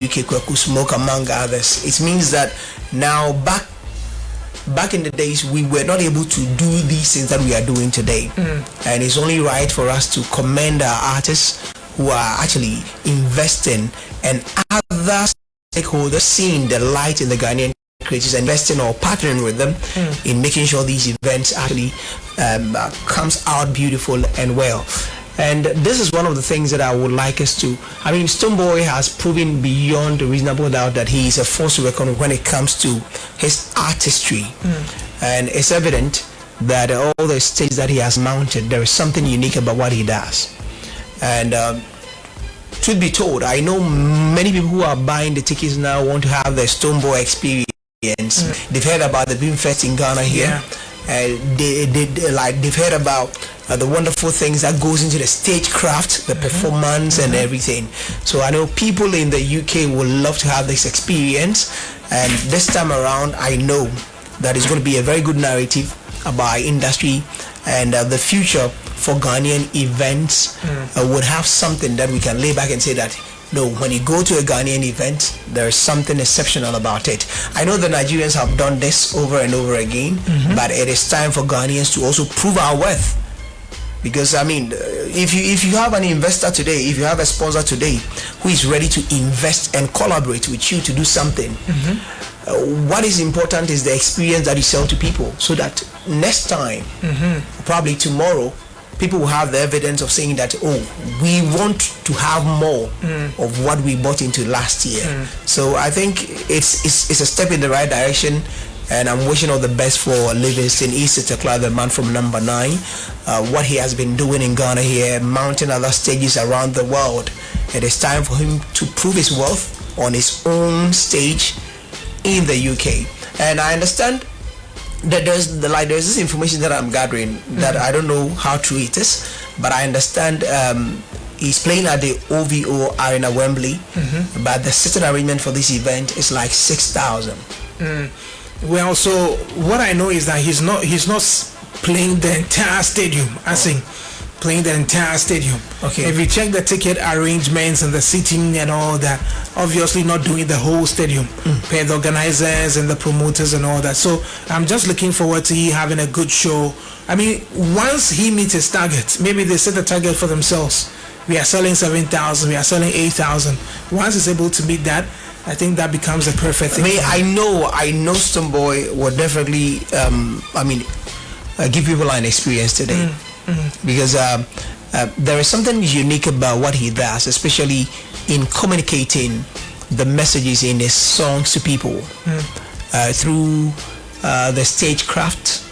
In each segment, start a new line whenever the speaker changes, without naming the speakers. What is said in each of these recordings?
UK, Kwaku Smoke, among others. It means that now back in the days we were not able to do these things that we are doing today, and it's only right for us to commend our artists who are actually investing, and other stakeholders seeing the light in the Ghanaian creators, investing or partnering with them in making sure these events actually comes out beautiful and well. And this is one of the things that I would like us to. I mean, Stonebwoy has proven beyond a reasonable doubt that he is a force to reckon with when it comes to his artistry. And it's evident that all the stages that he has mounted, there is something unique about what he does. And truth be told, I know many people who are buying the tickets now want to have the Stonebwoy experience. They've heard about the Beam Fest in Ghana here. They've heard about the wonderful things that goes into the stagecraft, the performance and everything. So I know people in the UK would love to have this experience, and this time around I know that it's going to be a very good narrative about our industry, and the future for Ghanaian events would have something that we can lay back and say that no, when you go to a Ghanaian event, there is something exceptional about it. I know the Nigerians have done this over and over again, but it is time for Ghanaians to also prove our worth. Because I mean, if you have an investor today, if you have a sponsor today who is ready to invest and collaborate with you to do something, what is important is the experience that you sell to people, so that next time, probably tomorrow, people will have the evidence of saying that, oh, we want to have more of what we bought into last year. So I think it's a step in the right direction, and I'm wishing all the best for Livingston East, the man from number 9. What he has been doing in Ghana here, mounting other stages around the world. It is time for him to prove his worth on his own stage in the UK. And I understand that there's this information that I'm gathering that I don't know how true it is, but I understand he's playing at the OVO Arena, Wembley, but the sitting arrangement for this event is like 6,000.
Well, so what I know is that he's not playing the entire stadium. Playing the entire stadium.
Okay.
If you check the ticket arrangements and the seating and all that, obviously not doing the whole stadium, pay the organizers and the promoters and all that. So I'm just looking forward to he having a good show. I mean, once he meets his target, maybe they set a target for themselves. We are selling 7,000, we are selling 8,000. Once he's able to meet that, I think that becomes a perfect thing.
I know Stonebwoy will definitely give people an experience today. Because there is something unique about what he does, especially in communicating the messages in his songs to people through the stagecraft,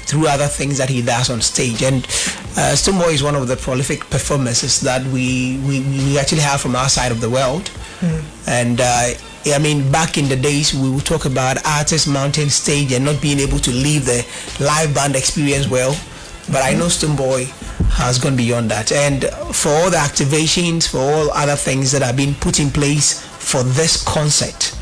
through other things that he does on stage. And Stonebwoy is one of the prolific performances that we actually have from our side of the world. And I mean, back in the days, we would talk about artists mounting stage and not being able to leave the live band experience well. But I know Stonebwoy has gone beyond that. And for all the activations, for all other things that have been put in place for this concert,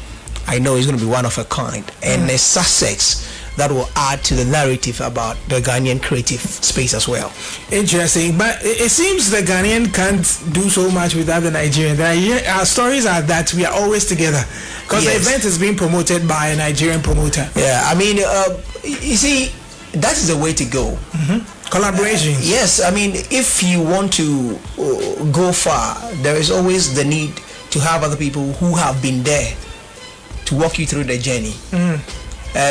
I know it's going to be one of a kind. And a success that will add to the narrative about the Ghanaian creative space as well.
Interesting. But it seems the Ghanaian can't do so much without the Nigerian. Our stories are that we are always together. Because the event is being promoted by a Nigerian promoter.
Yeah, I mean, you see, that is the way to go.
Collaboration.
Yes, I mean, if you want to go far, there is always the need to have other people who have been there to walk you through the journey.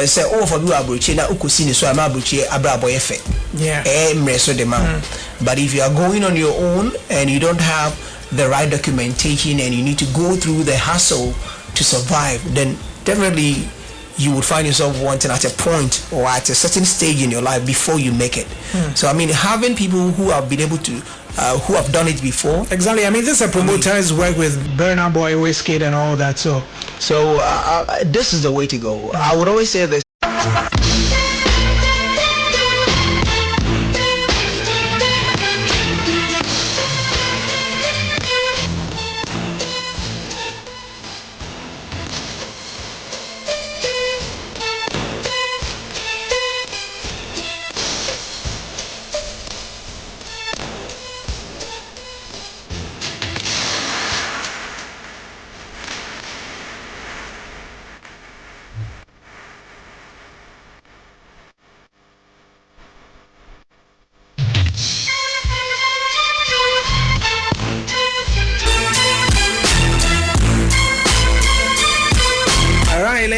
Say, oh, for you abroche na ukosini so am abroche abrabo yefe.
Yeah.
But if you are going on your own and you don't have the right documentation and you need to go through the hassle to survive, then definitely you would find yourself wanting at a point or at a certain stage in your life before you make it. So I mean, having people who have been able to who have done it before.
Exactly. I mean, this is a promoter's work with Burna Boy, Wizkid and all that. So
this is the way to go. I would always say this.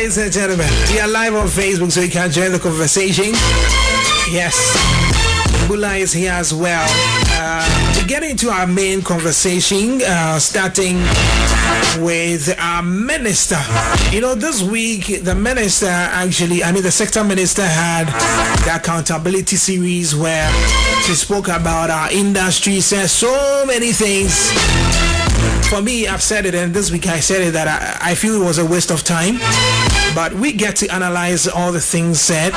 ladies and gentlemen, we are live on Facebook, so you can join the conversation. Yes, Bula is here as well. We get into our main conversation, starting with our minister. You know, this week the minister the sector minister had the accountability series where she spoke about our industry, said so many things. For me, I've said it, and this week I said it, that I feel it was a waste of time. But we get to analyze all the things said,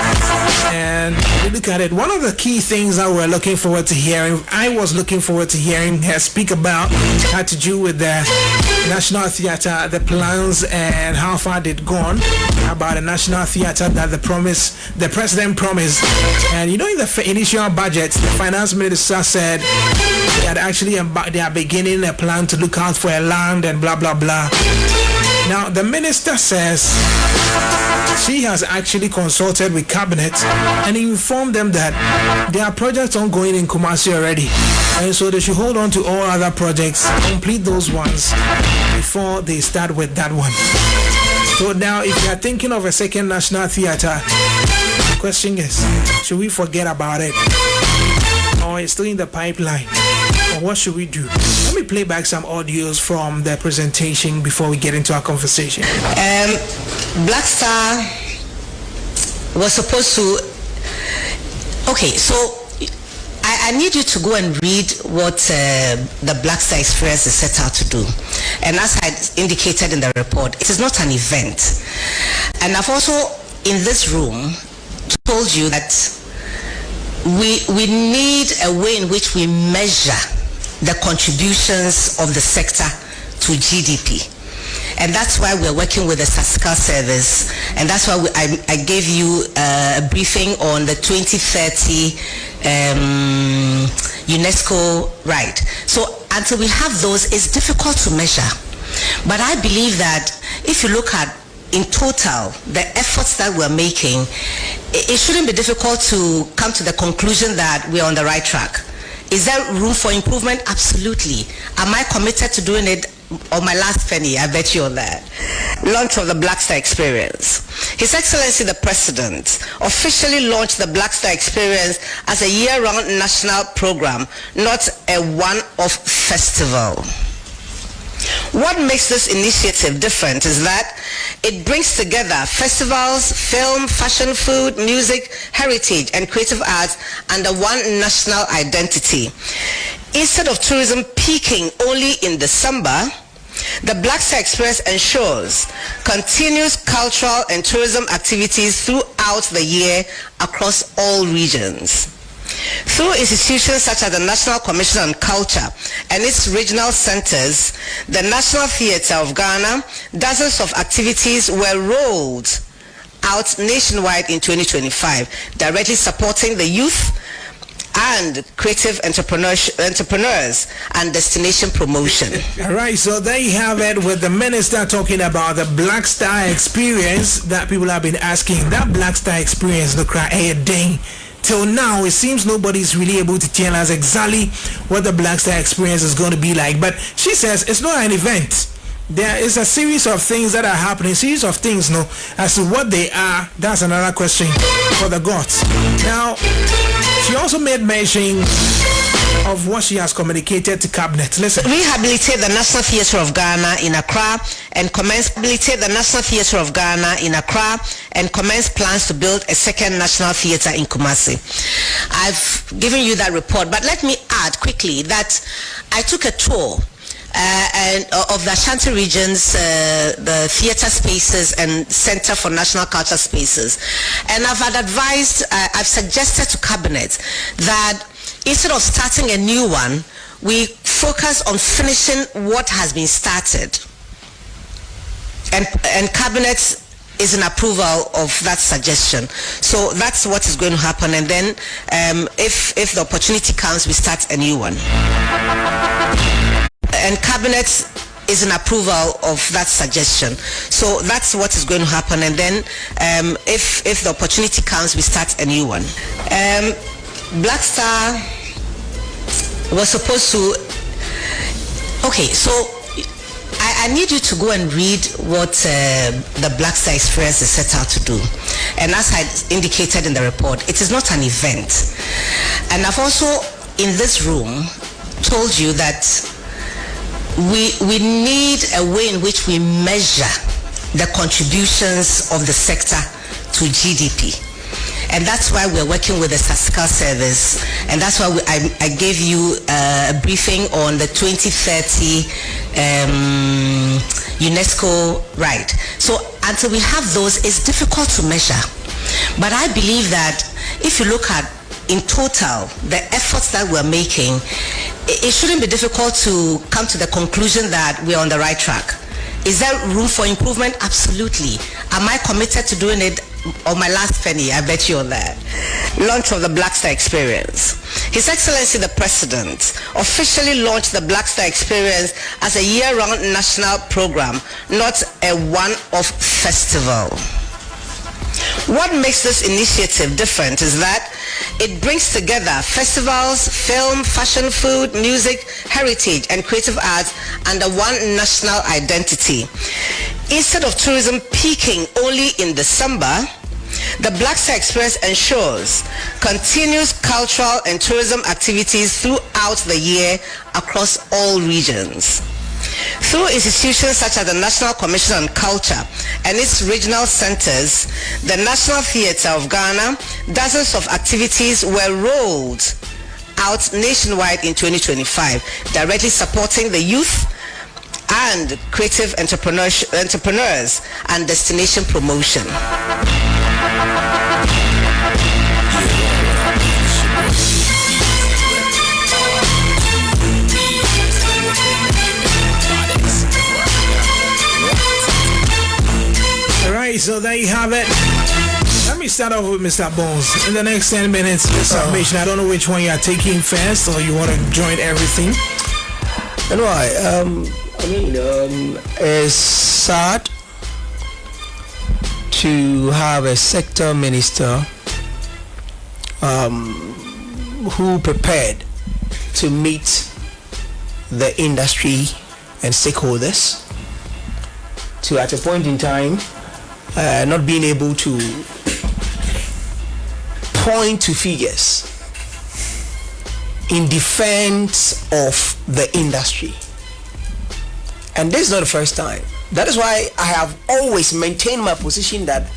and we look at it. One of the key things that we're looking forward to hearing, I was looking forward to hearing her speak about, had to do with the National Theatre, the plans and how far they'd gone about the National Theatre that the president promised. And you know, in the initial budget, the finance minister said they had actually they are beginning a plan to look out for a land and blah blah blah. Now the minister says she has actually consulted with cabinet and informed them that there are projects ongoing in Kumasi already, and so they should hold on to all other projects, complete those ones before they start with that one. So now, if you are thinking of a second national theatre, the question is, should we forget about it, or it's still in the pipeline? Or what should we do? Let me play back some audios from the presentation before we get into our conversation.
Black Star was supposed to... Okay, so I need you to go and read what the Black Star Experience is set out to do. And as I indicated in the report, it is not an event. And I've also, in this room, told you that we need a way in which we measure the contributions of the sector to GDP. And that's why we're working with the statistical service, and that's why I gave you a briefing on the 2030 UNESCO right. So until we have those, it's difficult to measure. But I believe that if you look at in total the efforts that we're making, it shouldn't be difficult to come to the conclusion that we're on the right track. Is there room for improvement? Absolutely. Am I committed to doing it on my last penny? I bet you on that. Launch of the Black Star Experience. His Excellency the President officially launched the Black Star Experience as a year-round national program, not a one-off festival. What makes this initiative different is that it brings together festivals, film, fashion, food, music, heritage, and creative arts under one national identity. Instead of tourism peaking only in December, the Black Star Experience ensures continuous cultural and tourism activities throughout the year across all regions. Through institutions such as the National Commission on Culture and its regional centers, the National Theatre of Ghana, dozens of activities were rolled out nationwide in 2025, directly supporting the youth and creative entrepreneurs and destination promotion.
All right, so there you have it, with the minister talking about the Black Star Experience that people have been asking. That Black Star Experience, look right here, dang. Till now, it seems nobody's really able to tell us exactly what the Black Star Experience is going to be like. But she says it's not an event. There is a series of things that are happening, series of things, no, as to what they are. That's another question for the gods. Now, she also made mention of what she has communicated to cabinet. Listen.
Rehabilitate the National Theatre of Ghana in Accra and commence plans to build a second national theatre in Kumasi. I've given you that report, but let me add quickly that I took a tour of the Ashanti regions, the theatre spaces and Center for National Culture Spaces, and I've suggested to cabinet that instead of starting a new one, we focus on finishing what has been started, and cabinet is in approval of that suggestion. So that's what is going to happen, and then if the opportunity comes, we start a new one. And cabinet is in approval of that suggestion. So that's what is going to happen, and then if the opportunity comes, we start a new one. Black Star was supposed to... Okay, so I need you to go and read what the Black Star Experience is set out to do. And as I indicated in the report, it is not an event. And I've also, in this room, told you that we need a way in which we measure the contributions of the sector to GDP. And that's why we're working with the statistical service, and that's why I gave you a briefing on the 2030 UNESCO, right. So until we have those, it's difficult to measure. But I believe that if you look at, in total, the efforts that we're making, it shouldn't be difficult to come to the conclusion that we're on the right track. Is there room for improvement? Absolutely. Am I committed to doing it on my last penny? I bet you on that. Launch of the Black Star Experience. His Excellency the President officially launched the Black Star Experience as a year-round national program, not a one-off festival. What makes this initiative different is that it brings together festivals, film, fashion, food, music, heritage, and creative arts under one national identity. Instead of tourism peaking only in December, the Black Star Experience ensures continuous cultural and tourism activities throughout the year across all regions. Through institutions such as the National Commission on Culture and its regional centers, the National Theatre of Ghana, dozens of activities were rolled out nationwide in 2025, directly supporting the youth and creative entrepreneurs and destination promotion.
So there you have it. Let me start off with Mr. Bones. In the next 10 minutes, submission. I don't know which one you are taking first, or you want to join everything.
Anyway, it's sad to have a sector minister who prepared to meet the industry and stakeholders to, at a point in time, not being able to point to figures in defense of the industry. And this is not the first time. That is why I have always maintained my position that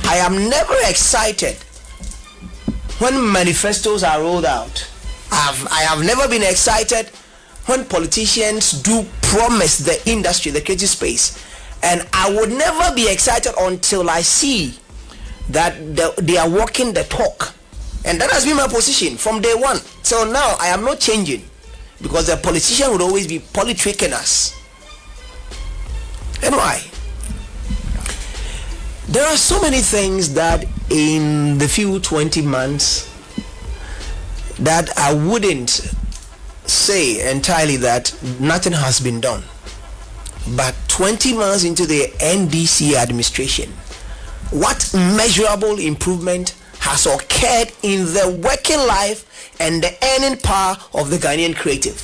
I am never excited when manifestos are rolled out. I have never been excited when politicians do promise the industry, the creative space. And I would never be excited until I see that they are walking the talk. And that has been my position from day one. So now I am not changing, because the politician would always be politicking us. And why? There are so many things that in the few 20 months that I wouldn't say entirely that nothing has been done. But 20 months into the NDC administration, what measurable improvement has occurred in the working life and the earning power of the Ghanaian creative?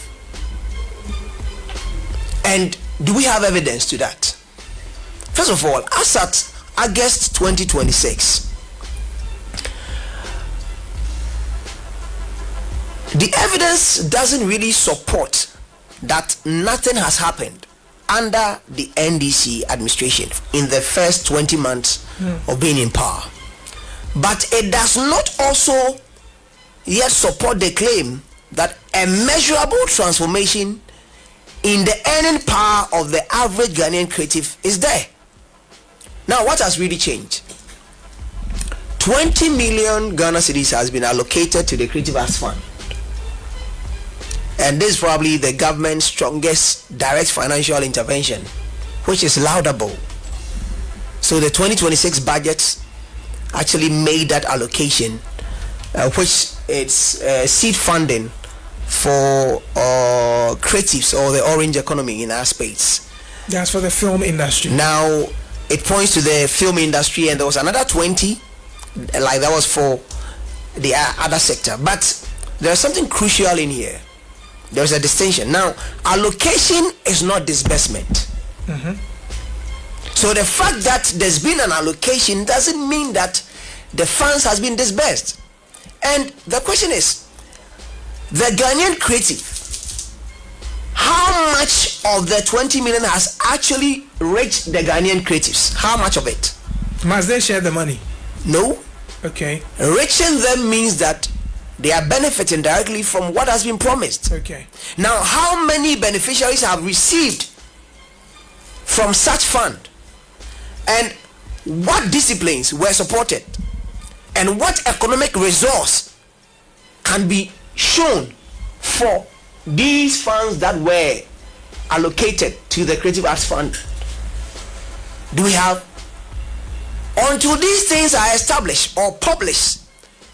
And do we have evidence to that? First of all, as at August 2026, the evidence doesn't really support that nothing has happened under the NDC administration in the first 20 months of being in power. But it does not also yet support the claim that a measurable transformation in the earning power of the average Ghanaian creative is there. Now, what has really changed? 20 million Ghana cedis has been allocated to the Creative Arts Fund. And this is probably the government's strongest direct financial intervention, which is laudable. So the 2026 budget actually made that allocation, which it's seed funding for creatives or the orange economy in our space.
That's for the film industry.
Now, it points to the film industry, and there was another 20, like that was for the other sector. But there's something crucial in here. There's a distinction. Now, allocation is not disbursement. So the fact that there's been an allocation doesn't mean that the funds has been disbursed. And the question is, the Ghanaian creative, how much of the 20 million has actually reached the Ghanaian creatives? How much of it?
Must they share the money?
No.
Okay.
Reaching them means that they are benefiting directly from what has been promised.
Okay.
Now, how many beneficiaries have received from such fund? And what disciplines were supported? And what economic resource can be shown for these funds that were allocated to the Creative Arts Fund? Do we have? Until these things are established or published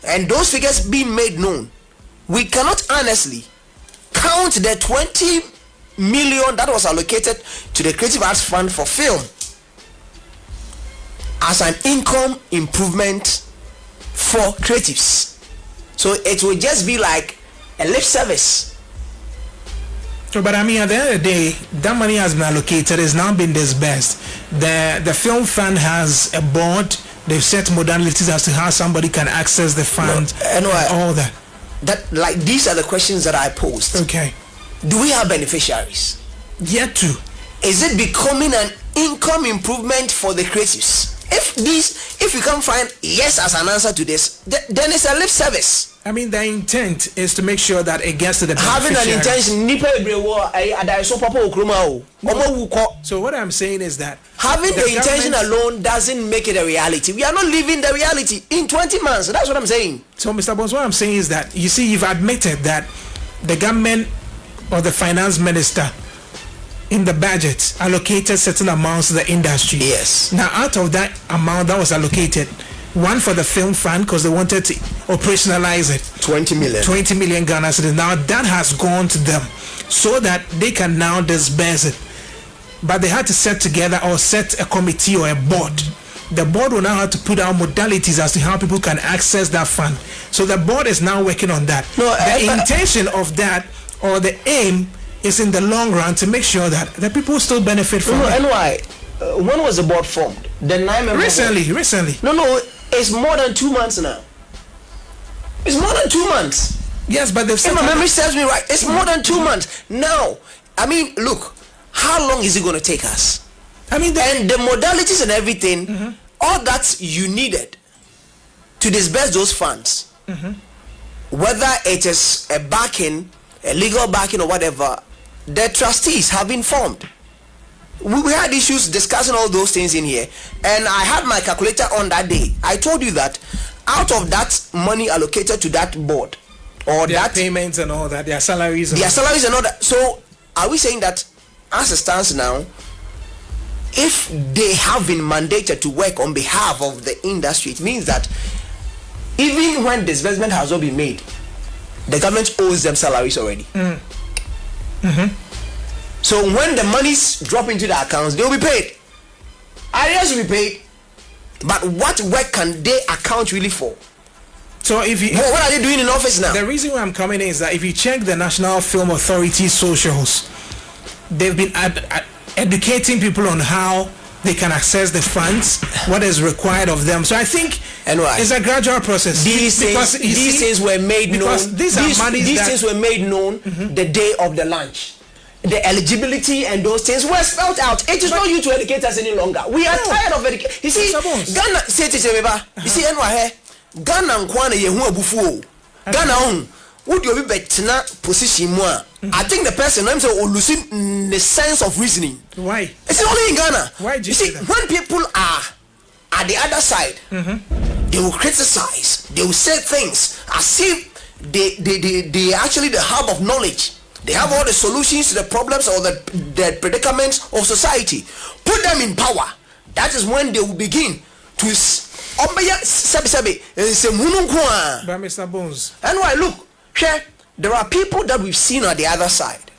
and those figures being made known, we cannot honestly count the 20 million that was allocated to the Creative Arts Fund for film as an income improvement for creatives. So it will just be like a lip service.
So, but I mean, at the end of the day, that money has been allocated. It's now been disbursed. The film fund has a board. They've set modalities as to how somebody can access the fund and all that.
Like these are the questions that I posed.
Okay.
Do we have beneficiaries?
Yet to.
Is it becoming an income improvement for the creatives? If you can't find yes as an answer to this, then it's a lip service.
I mean, the intent is to make sure that it gets to the
having an intention.
So what I'm saying is that
having the intention alone doesn't make it a reality. We are not living the reality in 20 months. That's what I'm saying.
So, Mr. Bones, what I'm saying is that, you see, you've admitted that the government or the finance minister in the budget allocated certain amounts to the industry.
Yes.
Now, out of that amount that was allocated, one for the film fund because they wanted to operationalize it.
20 million
Ghana cedis. Now that has gone to them so that they can now disburse it. But they had to set a committee or a board. The board will now have to put out modalities as to how people can access that fund. So the board is now working on that. The intention of that, or the aim, is in the long run to make sure that the people still benefit from it.
And why? When was the board formed? The 9 members.
Recently.
No, it's more than 2 months now. It's more than 2 months.
Yes, but they've
if my memory serves me right, it's more than 2 months. Now, I mean, look, how long is it going to take us?
I mean,
and the modalities and everything, all that you needed to disburse those funds, whether it is a backing, a legal backing or whatever, the trustees have been formed. We had issues discussing all those things in here, and I had my calculator on that day. I told you that out of that money allocated to that board, or
their
that
payments and all that, their salaries and
all that. So are we saying that as it stands now, if they have been mandated to work on behalf of the industry, it means that even when disbursement has not been made, the government owes them salaries already. So when the monies drop into the accounts, they will be paid. Arrears will be paid. But what work can they account really for?
So if you,
what are they doing in office now?
The reason why I'm coming in is that if you check the National Film Authority socials, they've been educating people on how they can access the funds, what is required of them. So I think it's a gradual process.
These things were made known. These things were made known the day of the launch. The eligibility and those things were spelled out. It is not you to educate us any longer. We are tired of education. You see, Ghana, you see, Ghana nkwana yehu abufu. Ghana would you be better position more? I think the person I'm saying losing the sense of reasoning.
Why?
It's only in Ghana.
Why do you
see
that?
When people are at the other side, they will criticize, they will say things as if they actually the hub of knowledge. They have all the solutions to the problems or the predicaments of society. Put them in power. That is when they will begin to
But Mr. Bones.
And why look, there are people that we've seen on the other side.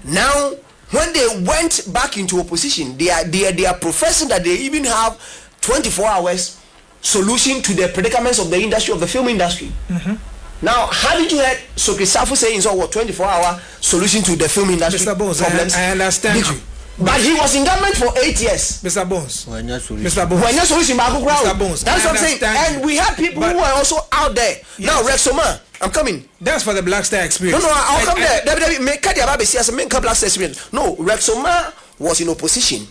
Now, when they went back into opposition, they are professing that they even have 24 hours solution to the predicaments of the industry, of the film industry. Now, how did you hear Sokri Safu saying so what 24-hour solution to the film industry
Mr. Bones,
problems?
I understand you.
But he was in government for 8 years.
Mr. Bones.
Mr. Bones. That's what I'm saying. And we have people who are also out there. Yes. Now, Rexoma, I'm coming.
That's for the Black Star experience.
No, I'll come there. Black Star experience. No, Rexoma was in opposition.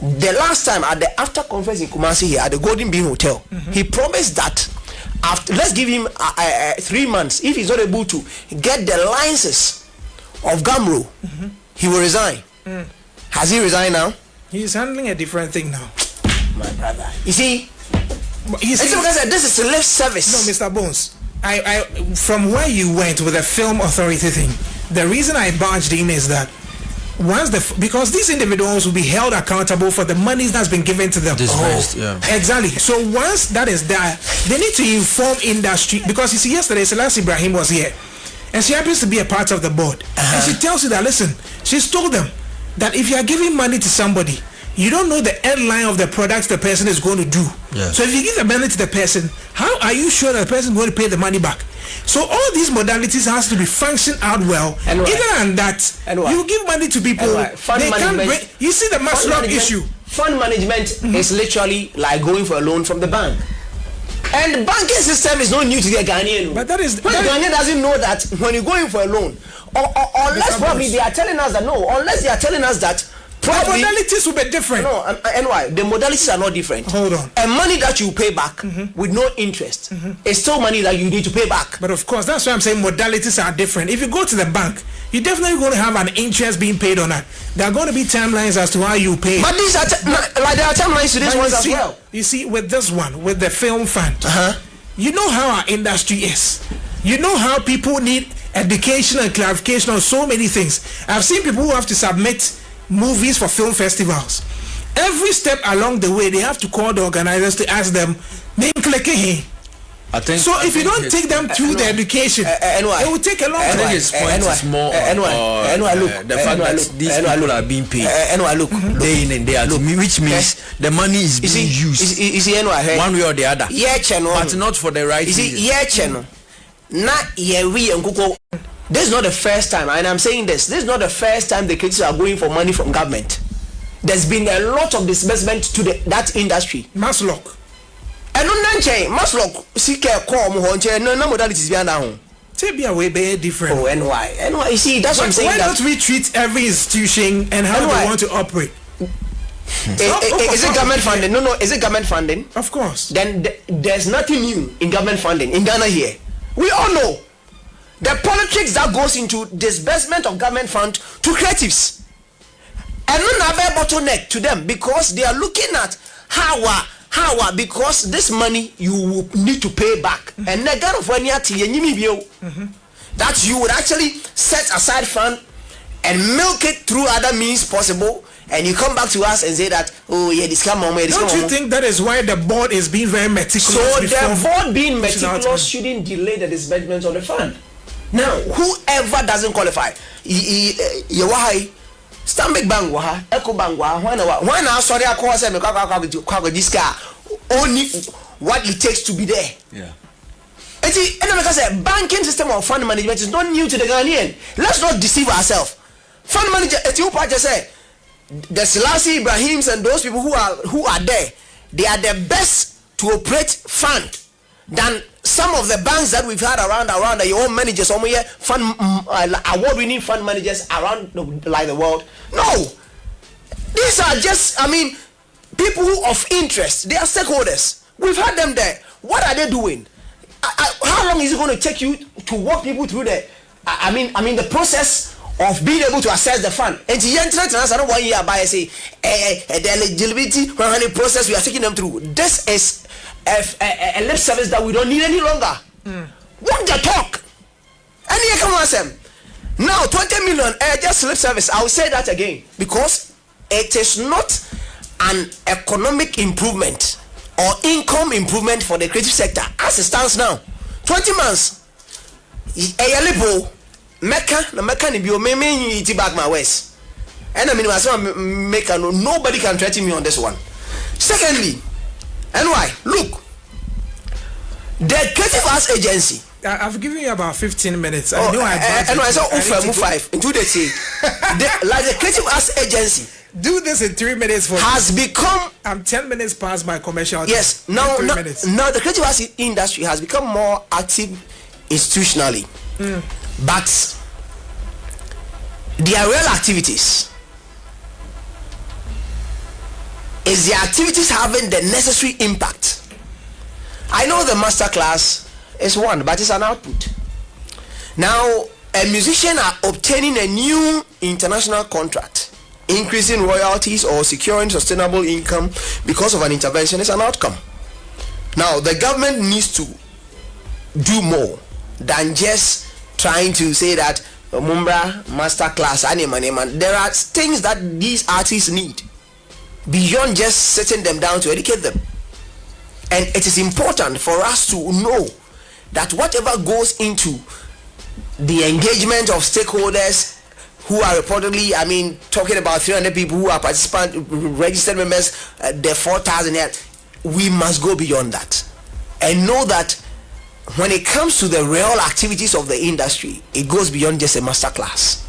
The last time at the after conference in Kumasi here at the Golden Bean Hotel, he promised that after, let's give him 3 months. If he's not able to get the licenses of Gamro, he will resign. Has he resigned now?
He's handling a different thing now.
My brother. You see, this is a lip service.
No, Mr. Bones. I from where you went with the film authority thing, the reason I barged in is that because these individuals will be held accountable for the money that's been given to them. Exactly. So once that is there, they need to inform industry, because you see, yesterday Celeste Ibrahim was here and she happens to be a part of the board, and she tells you that, listen, she's told them that if you are giving money to somebody, you don't know the end line of the products the person is going to do. So if you give the money to the person, how are you sure that the person is going to pay the money back? So all these modalities has to be functioned out well. Other than that, you give money to people, they can't break. You see the Maslow issue.
Fund management is literally like going for a loan from the bank. And the banking system is not new to the Ghanaian.
But that is
Ghanaian doesn't know that when you're going for a loan, unless probably they are telling us that unless they are telling us that probably
the modalities will be different.
No, and why? The modalities are not different.
Hold on.
And money that you pay back with no interest is still money that you need to pay back.
But of course, that's why I'm saying modalities are different. If you go to the bank, you're definitely going to have an interest being paid on that. There are going to be timelines as to how you pay.
But these are like there are timelines to this one as well.
You see, with this one, with the film fund, you know how our industry is. You know how people need education and clarification on so many things. I've seen people who have to submit movies for film festivals. Every step along the way, they have to call the organizers to ask them, so if you don't take them through the education, it will take a long time.
I think his point is more on the fact that these people are being paid day in and day out, which means the money is being used one way or the other, but not for the right reason.
This is not the first time, and I'm saying this is not the first time the critics are going for money from government. There's been a lot of disbursement to that industry.
Maslock.
And Maslock seek a call no modalities behind that home.
Be a way very different.
Oh, and why? You see, that's what I'm saying.
Why don't we treat every institution and how they want to operate?
Is it government funding? No, is it government funding?
Of course.
Then there's nothing new in government funding in Ghana here. We all know the politics that goes into disbursement of government fund to creatives. And another bottleneck to them, because they are looking at how because this money you will need to pay back. And that you would actually set aside fund and milk it through other means possible, and you come back to us and say that, oh yeah, this come on.
Don't you think that is why the board is being very meticulous?
So the board being meticulous shouldn't delay the disbursement of the fund. Now, whoever doesn't qualify, Stanbic Bank Eco Bank when I sorry I call this car only what it takes to be there. And like I said, banking system of fund management is not new to the Ghanaian. Let's not deceive ourselves. Fund manager, Ethiopia just say the Selassie Ibrahims and those people who are there, they are the best to operate fund than some of the banks that we've had around your own managers, fund award-winning fund managers around the world. No, these are just, people who of interest. They are stakeholders. We've had them there. What are they doing? How long is it going to take you to walk people through the the process of being able to access the fund? And the entrance, I don't 1 year by say the eligibility process we are taking them through. This is a lip service that we don't need any longer. What the talk? And here come on, Sam. Now 20 million just lip service. I will say that again, because it is not an economic improvement or income improvement for the creative sector as it stands now. 20 months. Mecca ni bio me iti back my ways. And nobody can threaten me on this one. Secondly, and why? Look, the Creative Arts Agency.
I've given you about 15 minutes.
I know I saw move 5 into the say like the Creative Arts Agency.
Do this in 3 minutes for
has become.
I'm 10 minutes past my commercial.
Yes, now the creative arts industry has become more active institutionally, but their real activities, is the activities having the necessary impact? I know the masterclass is one, but it's an output. Now, a musician are obtaining a new international contract, increasing royalties or securing sustainable income because of an intervention is an outcome. Now, the government needs to do more than just trying to say that Mumbra masterclass, man. There are things that these artists need beyond just setting them down to educate them. And it is important for us to know that whatever goes into the engagement of stakeholders who are reportedly, talking about 300 people who are participant registered members, the 4,000 here, we must go beyond that and know that when it comes to the real activities of the industry, it goes beyond just a masterclass.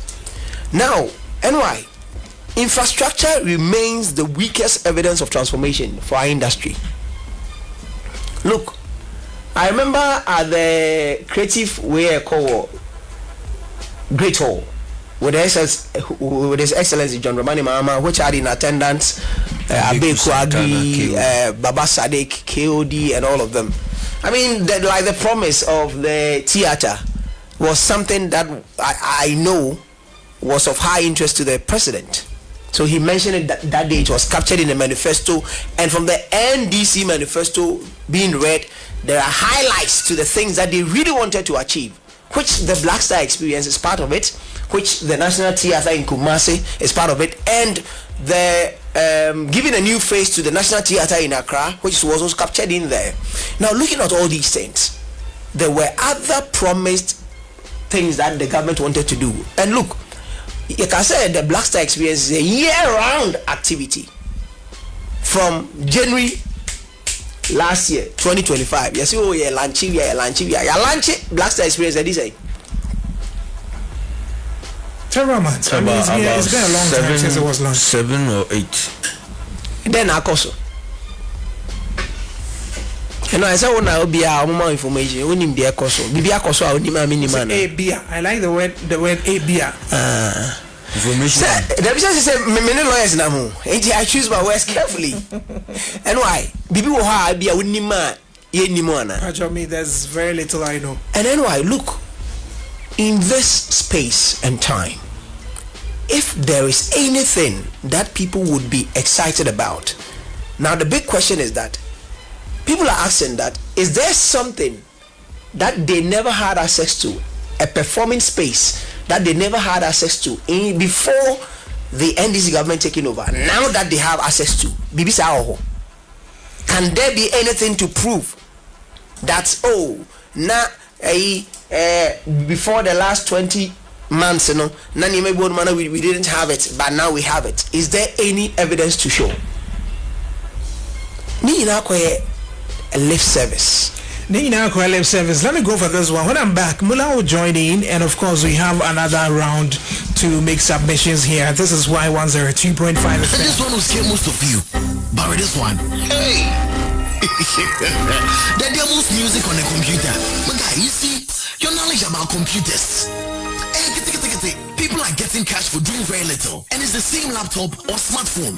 Now, NY, infrastructure remains the weakest evidence of transformation for our industry. Look, I remember at the Creative Way called Great Hall with His Excellency John Romani Mahama, which had in attendance Abe Kwagri, Baba Sadek, KOD, and all of them. The promise of the theater was something that I know was of high interest to the president. So he mentioned it that day. It was captured in the manifesto, and from the NDC manifesto being read, there are highlights to the things that they really wanted to achieve, which the Black Star experience is part of it, which the National Theatre in Kumasi is part of it, and the giving a new face to the National Theatre in Accra, which was also captured in there. Now, looking at all these things, there were other promised things that the government wanted to do. And look, you can say the Black Star experience is a year-round activity from January last year, 2025. You see, lunch Black Star experience. That is a
several months. It's been a long time since it was launched.
7 or 8.
Then I also. I say when I be more information. When him there also. Bibia also I only man.
I like the word abia.
Information. The business is many lawyers now. I choose my words carefully. And why? Bibi wo ha bia only man ye ni mo ana.
Me, there's very little I know.
And then why? Look, in this space and time, if there is anything that people would be excited about, now the big question is that people are asking that, is there something that they never had access to, a performing space that they never had access to before the NDC government taking over, now that they have access to? Can there be anything to prove that, before the last 20 months, we didn't have it, but now we have it? Is there any evidence to show? A lip service.
Lip service. Let me go for this one. When I'm back, Mula will join in, and of course we have another round to make submissions here. This is Y102.5.
This one will scare most of you, but with this one, hey, the devil's music on the computer. But guy, you see, your knowledge about computers. People are getting cash for doing very little, and it's the same laptop or smartphone.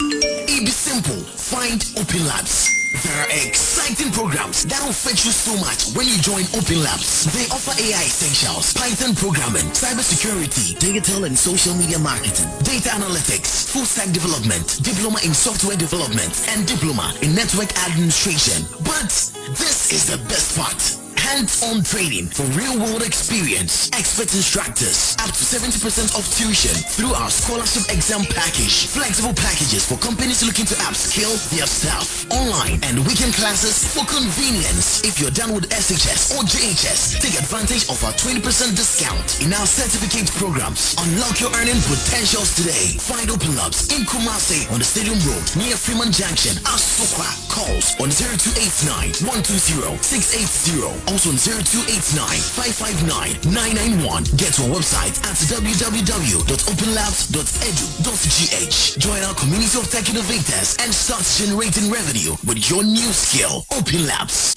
It be simple. Find Open Labs. There are exciting programs that will fetch you so much when you join Open Labs. They offer AI essentials, Python programming, cybersecurity, digital and social media marketing, data analytics, full stack development, diploma in software development, and diploma in network administration. But this is the best part. Hands-on training for real-world experience, expert instructors, up to 70% of tuition through our scholarship exam package, flexible packages for companies looking to upskill their staff, online and weekend classes for convenience. If you're done with SHS or JHS, take advantage of our 20% discount in our certificate programs. Unlock your earning potentials today. Find Open Labs in Kumasi on the Stadium Road near Freeman Junction, Asukwa. calls on 0289-120-680. Also on 0289-559-991. Get to our website at www.openlabs.edu.gh. Join our community of tech innovators and start generating revenue with your new skill. Open Labs.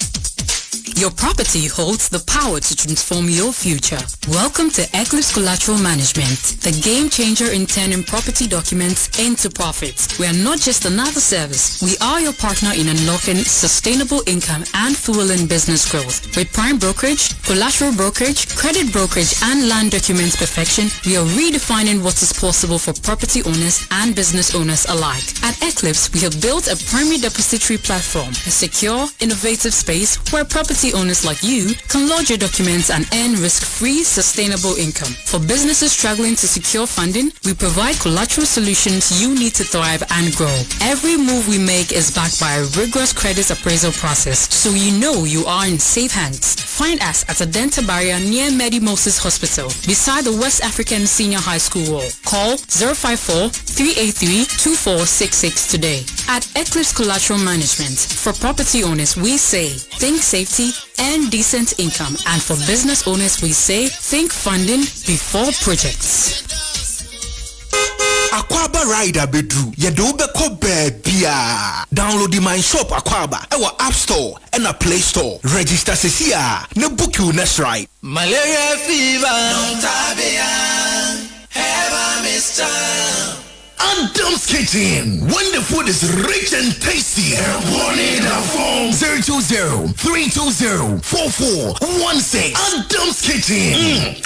Your property holds the power to transform your future. Welcome to Eclipse Collateral Management, the game changer in turning property documents into profits. We are not just another service. We are your partner in unlocking sustainable income and fueling business growth. With prime brokerage, collateral brokerage, credit brokerage, and land documents perfection, we are redefining what is possible for property owners and business owners alike. At Eclipse, we have built a primary depository platform, a secure, innovative space where property owners like you can lodge your documents and earn risk-free, sustainable income. For businesses struggling to secure funding, we provide collateral solutions you need to thrive and grow. Every move we make is backed by a rigorous credit appraisal process, so you know you are in safe hands. Find us at Adenta Barrier near Medi Moses Hospital, beside the West African Senior High School wall. Call 054-383-2466 today. At Eclipse Collateral Management, for property owners, we say, think safety and decent income. And for business owners, we say, think funding before projects.
Akwaba rider bedru yedobe ko bebia download the my shop Akwaba our app store and a play store register sesia ne book you next right
malaria fever no tabia have a mister
Adam's Kitchen. When the food is rich and tasty. Phone 020-320-4416. Adam's Kitchen.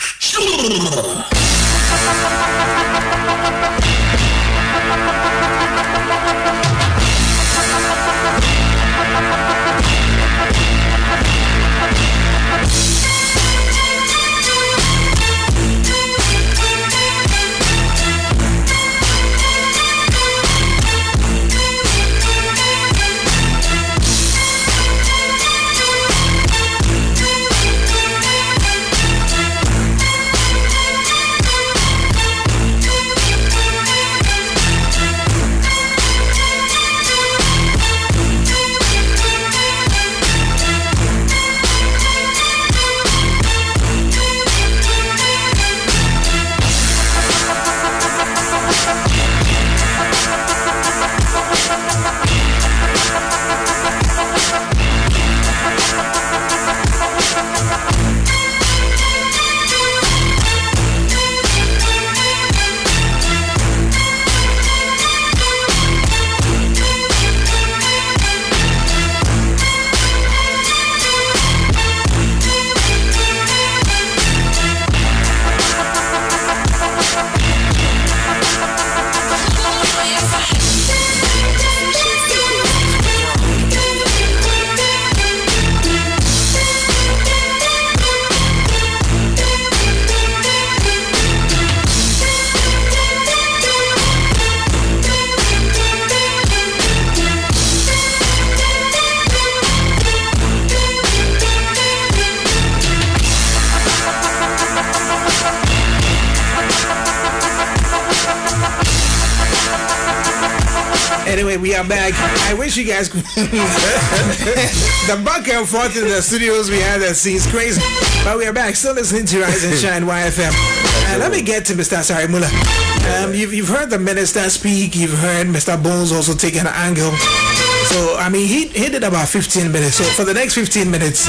Anyway, we are back. I wish you guys could. The back and forth in the studios we had that seems crazy. But we are back. Still listening to Rise and Shine YFM. And let me get to Mr. Sorry, Mullah. You've heard the minister speak. You've heard Mr. Bones also take an angle. So, I mean, he did about 15 minutes. So, for the next 15 minutes,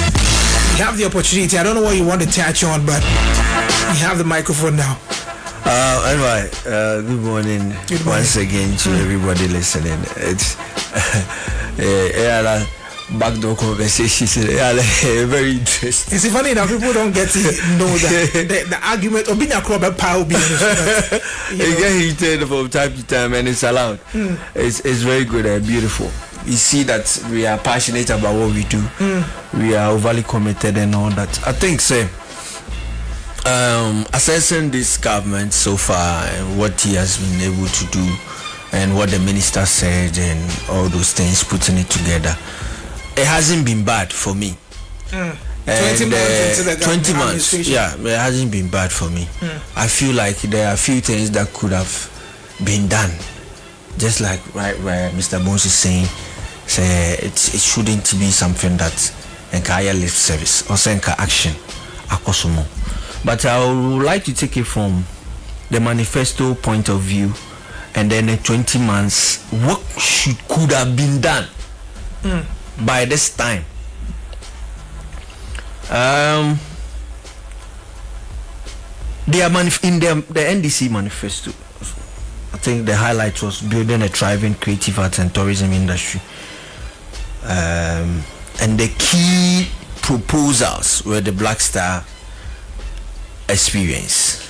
you have the opportunity. I don't know what you want to touch on, but you have the microphone now.
Anyway, good morning once again to everybody listening. It's backdoor conversations, very interesting.
It's funny that people don't get to know that the argument or being a club of power being
it gets heated from time to time and it's allowed. It's very good and beautiful. You see that we are passionate about what we do. We are overly committed and all that. I think so. Assessing this government so far and what he has been able to do and what the minister said and all those things, putting it together, it hasn't been bad for me.
20 months into the
20 months, yeah, it hasn't been bad for me. I feel like there are a few things that could have been done, just like right where Mr. Bones is saying, say it shouldn't be something that enka lip service or enka action akosomo. But I would like to take it from the manifesto point of view, and then in 20 months, what could have been done by this time? They are in the NDC manifesto. I think the highlight was building a thriving creative arts and tourism industry. And the key proposals were the Black Star experience.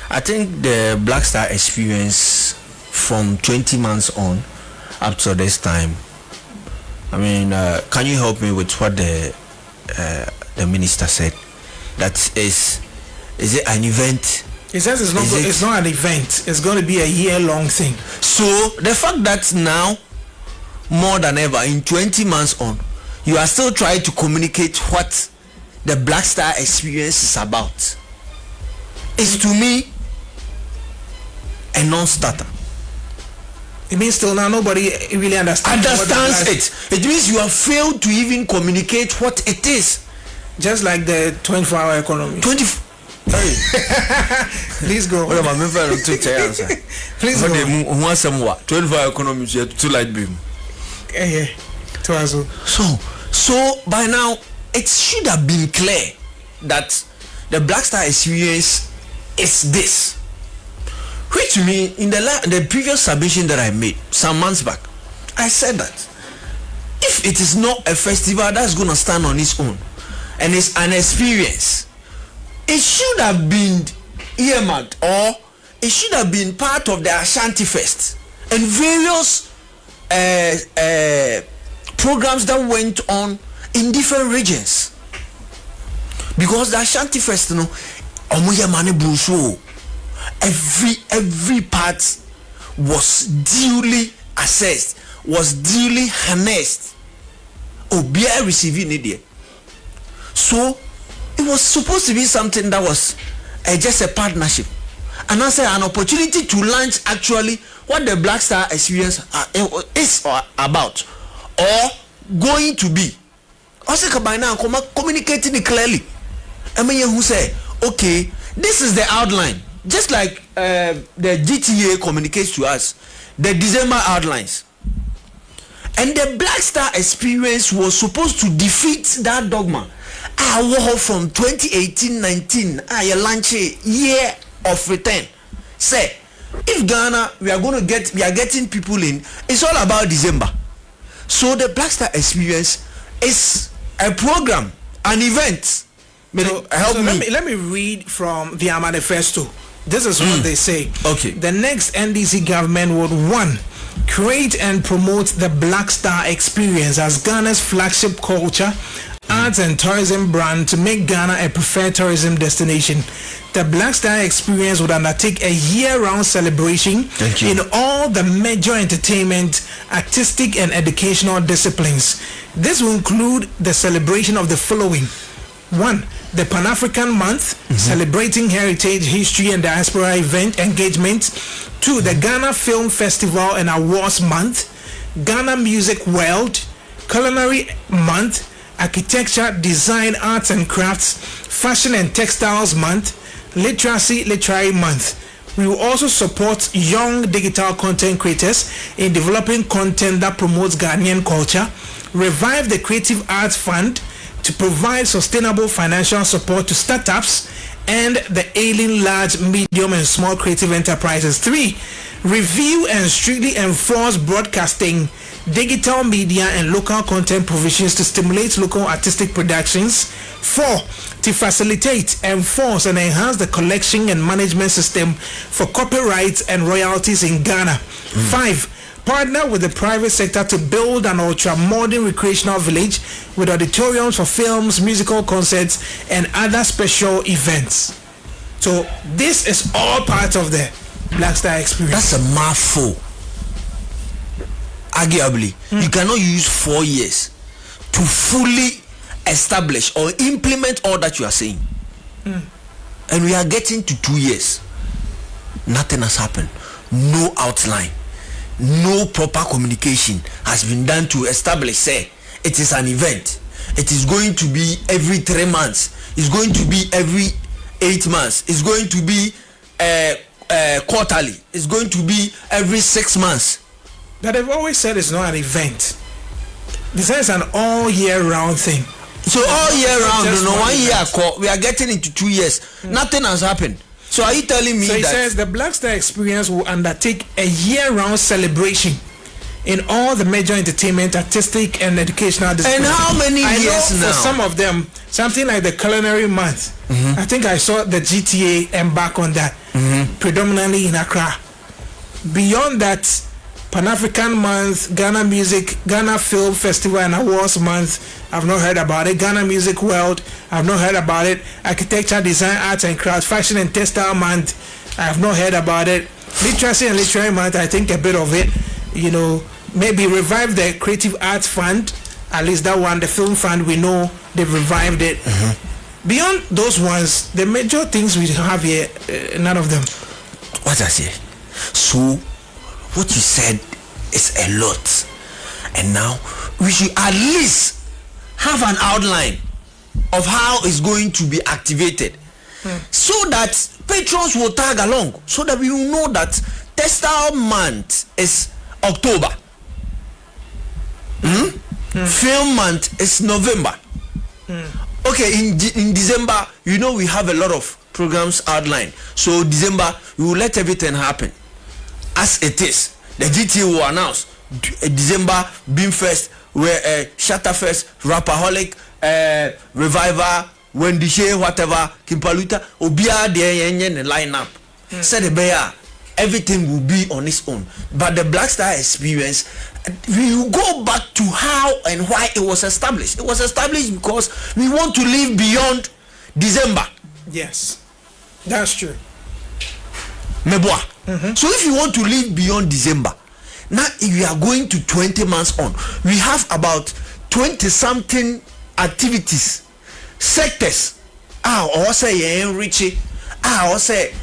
I think the Black Star experience from 20 months on up to this time. I mean, can you help me with what the minister said? That is it an event?
He says it's not an event. It's going to be a year-long thing.
So the fact that now, more than ever, in 20 months on, you are still trying to communicate what the Black Star experience is about, is to me a non-starter.
It means still now nobody really understands
it. It means you have failed to even communicate what it is.
Just like the 24-hour economy. Please go.
What am I to
Please go.
Who wants some what? 24-hour economy to light beam. So by now it should have been clear that the Black Star experience is this. Which to me, in the previous submission that I made some months back, I said that if it is not a festival that's going to stand on its own and it's an experience, it should have been earmarked, or it should have been part of the Ashanti Fest and various programs that went on in different regions. Because the Ashanti Fest, you know, every part was duly assessed, was duly harnessed. Obia receiving it. So it was supposed to be something that was just a partnership, and I say an opportunity to launch actually what the Black Star experience is about or going to be. Also, by now, communicating it clearly. I mean, who say, okay, this is the outline, just like the GTA communicates to us the December outlines, and the Black Star experience was supposed to defeat that dogma. I war from 2018-19. I launch a year of return. Say, if Ghana we are getting people in, it's all about December. So the Black Star experience is a program, an event.
Let me read from the manifesto. This is what they say.
Okay.
The next NDC government would 1. Create and promote the Black Star experience as Ghana's flagship culture, arts and tourism brand to make Ghana a preferred tourism destination. The Black Star experience would undertake a year-round celebration in all the major entertainment, artistic and educational disciplines. This will include the celebration of the following. 1. The Pan-African Month, celebrating heritage, history and diaspora event engagement. 2. The Ghana Film Festival and Awards Month, Ghana Music World, Culinary Month, Architecture, Design, Arts and Crafts, Fashion and Textiles Month, Literary Month. We will also support young digital content creators in developing content that promotes Ghanaian culture, revive the Creative Arts Fund to provide sustainable financial support to startups and the ailing large, medium and small creative enterprises. 3. Review and strictly enforce broadcasting, digital media and local content provisions to stimulate local artistic productions. 4. To facilitate, enforce and enhance the collection and management system for copyrights and royalties in Ghana. 5. Partner with the private sector to build an ultra-modern recreational village with auditoriums for films, musical concerts and other special events. So this is all part of the Black Star experience.
That's a mouthful. Arguably, you cannot use 4 years to fully establish or implement all that you are saying. And we are getting to 2 years. Nothing has happened. No outline. no proper communication has been done to establish, say, it is an event. It is going to be every 3 months. It's going to be every 8 months. It's going to be quarterly. It's going to be every 6 months.
That they've always said it's not an event. This is an all year round thing.
So all year round, 1 year, we are getting into 2 years. Nothing has happened. So are you telling me
so
that?
So he says the Black Star Experience will undertake a year-round celebration in all the major entertainment, artistic, and educational disciplines.
And how many years now?
For some of them, something like the Culinary Month. I think I saw the GTA embark on that, predominantly in Accra. Beyond that, Pan-African Month, Ghana Music, Ghana Film Festival and Awards Month, I've not heard about it. Ghana Music World, I've not heard about it. Architecture, Design, Arts and Crafts, Fashion and Textile Month, I have not heard about it. Literacy and Literary Month, I think a bit of it. You know, maybe revive the Creative Arts Fund, at least that one, the Film Fund, we know they've revived it. Beyond those ones, the major things we have here, none of them.
What I say? So, what you said is a lot, and now we should at least have an outline of how it's going to be activated, so that patrons will tag along, so that we will know that Textile Month is October, Film Month is November. Okay, in December, you know, we have a lot of programs outlined, so December we will let everything happen as it is. The GTA will announce December Beamfest, where Shatterfest, Rapperholic, Revival, Wendy Shea, whatever, Kimpaluta, Obia the lineup. Said the bear, everything will be on its own. But the Black Star Experience, we will go back to how and why it was established. It was established because we want to live beyond December.
Yes, that's true.
Meboa. So if you want to live beyond December, now if we are going to 20 months on, we have about 20 something activities, sectors. Or say enrich, or say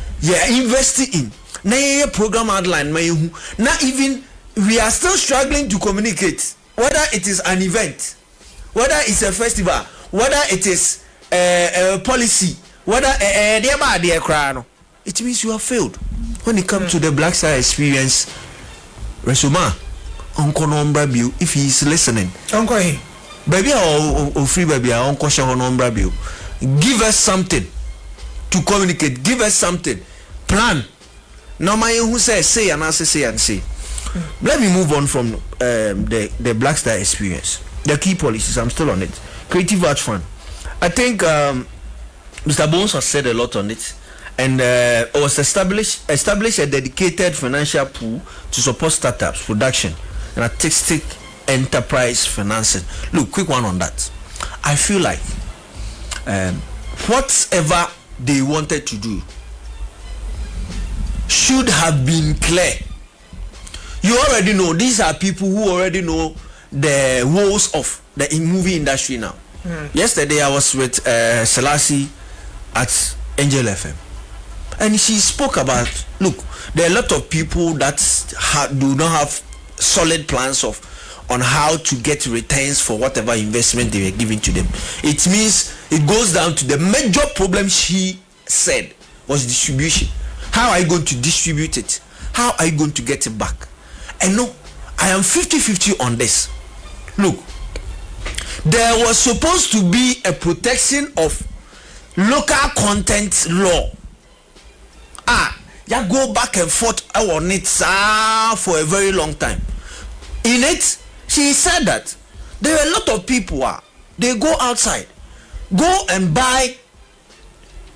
investing in. Now program outline. Now even we are still struggling to communicate whether it is an event, whether it's a festival, whether it is a policy, whether it means you have failed. When it comes to the Black Star Experience, Resuma, Uncle Nombra Bill, if he is listening,
Uncle,
baby or free baby, Uncle Shaw Nombra Bill, give us something to communicate, give us something, plan. Now, my who says say and answer, say and say. Let me move on from the Black Star Experience. The key policies, I'm still on it. Creative Arts Fund. I think Mr. Bones has said a lot on it. And it was established a dedicated financial pool to support startups, production, and artistic enterprise financing. Look, quick one on that. I feel like whatever they wanted to do should have been clear. You already know, these are people who already know the woes of the movie industry now. Yesterday I was with Selassie at Angel FM. And she spoke about, look, there are a lot of people that do not have solid plans on how to get returns for whatever investment they were giving to them. It means it goes down to the major problem she said was distribution. How are you going to distribute it? How are you going to get it back? And no, I am 50-50 on this. Look, there was supposed to be a protection of local content law. You go back and forth on it for a very long time. In it, she said that there are a lot of people they go outside, go and buy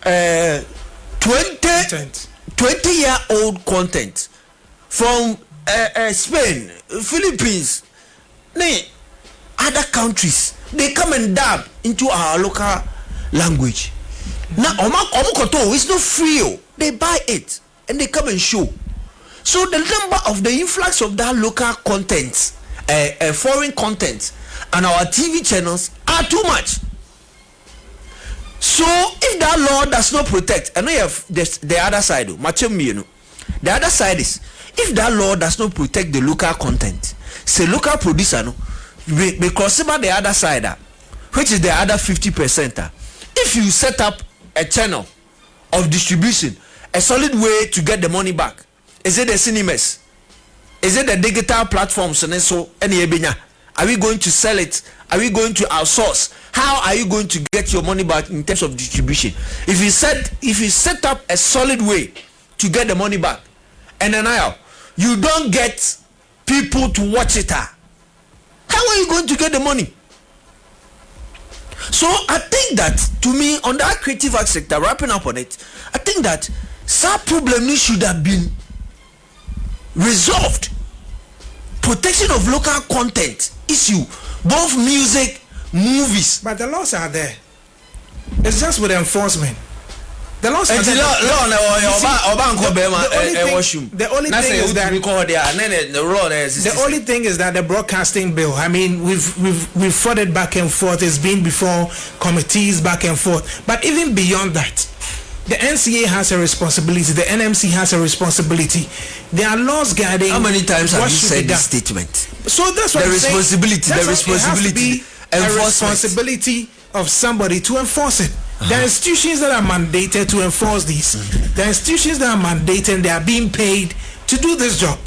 20-year-old content from Spain, Philippines, other countries. They come and dab into our local language. Now, it's not free. They buy it and they come and show. So the number of the influx of that local content, foreign content, and our TV channels are too much. So if that law does not protect, and we have the other side, the other side is, if that law does not protect the local content, say local producer no, we cross about the other side, which is the other 50%. If you set up a channel of distribution, a solid way to get the money back, is it the cinemas? Is it the digital platforms? And so, are we going to sell it? Are we going to outsource? How are you going to get your money back in terms of distribution? If you set up a solid way to get the money back, and then now you don't get people to watch it, how are you going to get the money? So I think that, to me, on that creative arts sector, wrapping up on it, I think that some problem should have been resolved. Protection of local content issue, both music, movies.
But the laws are there. It's just with enforcement. The laws are there. The only thing is that the broadcasting bill, I mean, we've fought it back and forth. It's been before committees back and forth. But even beyond that, the NCA has a responsibility. The NMC has a responsibility. There are laws guiding.
How many times have you said this statement?
So that's what
the responsibility. The responsibility.
A responsibility of somebody to enforce it. There are institutions that are mandated to enforce these. There are institutions that are mandated and they are being paid to do this job.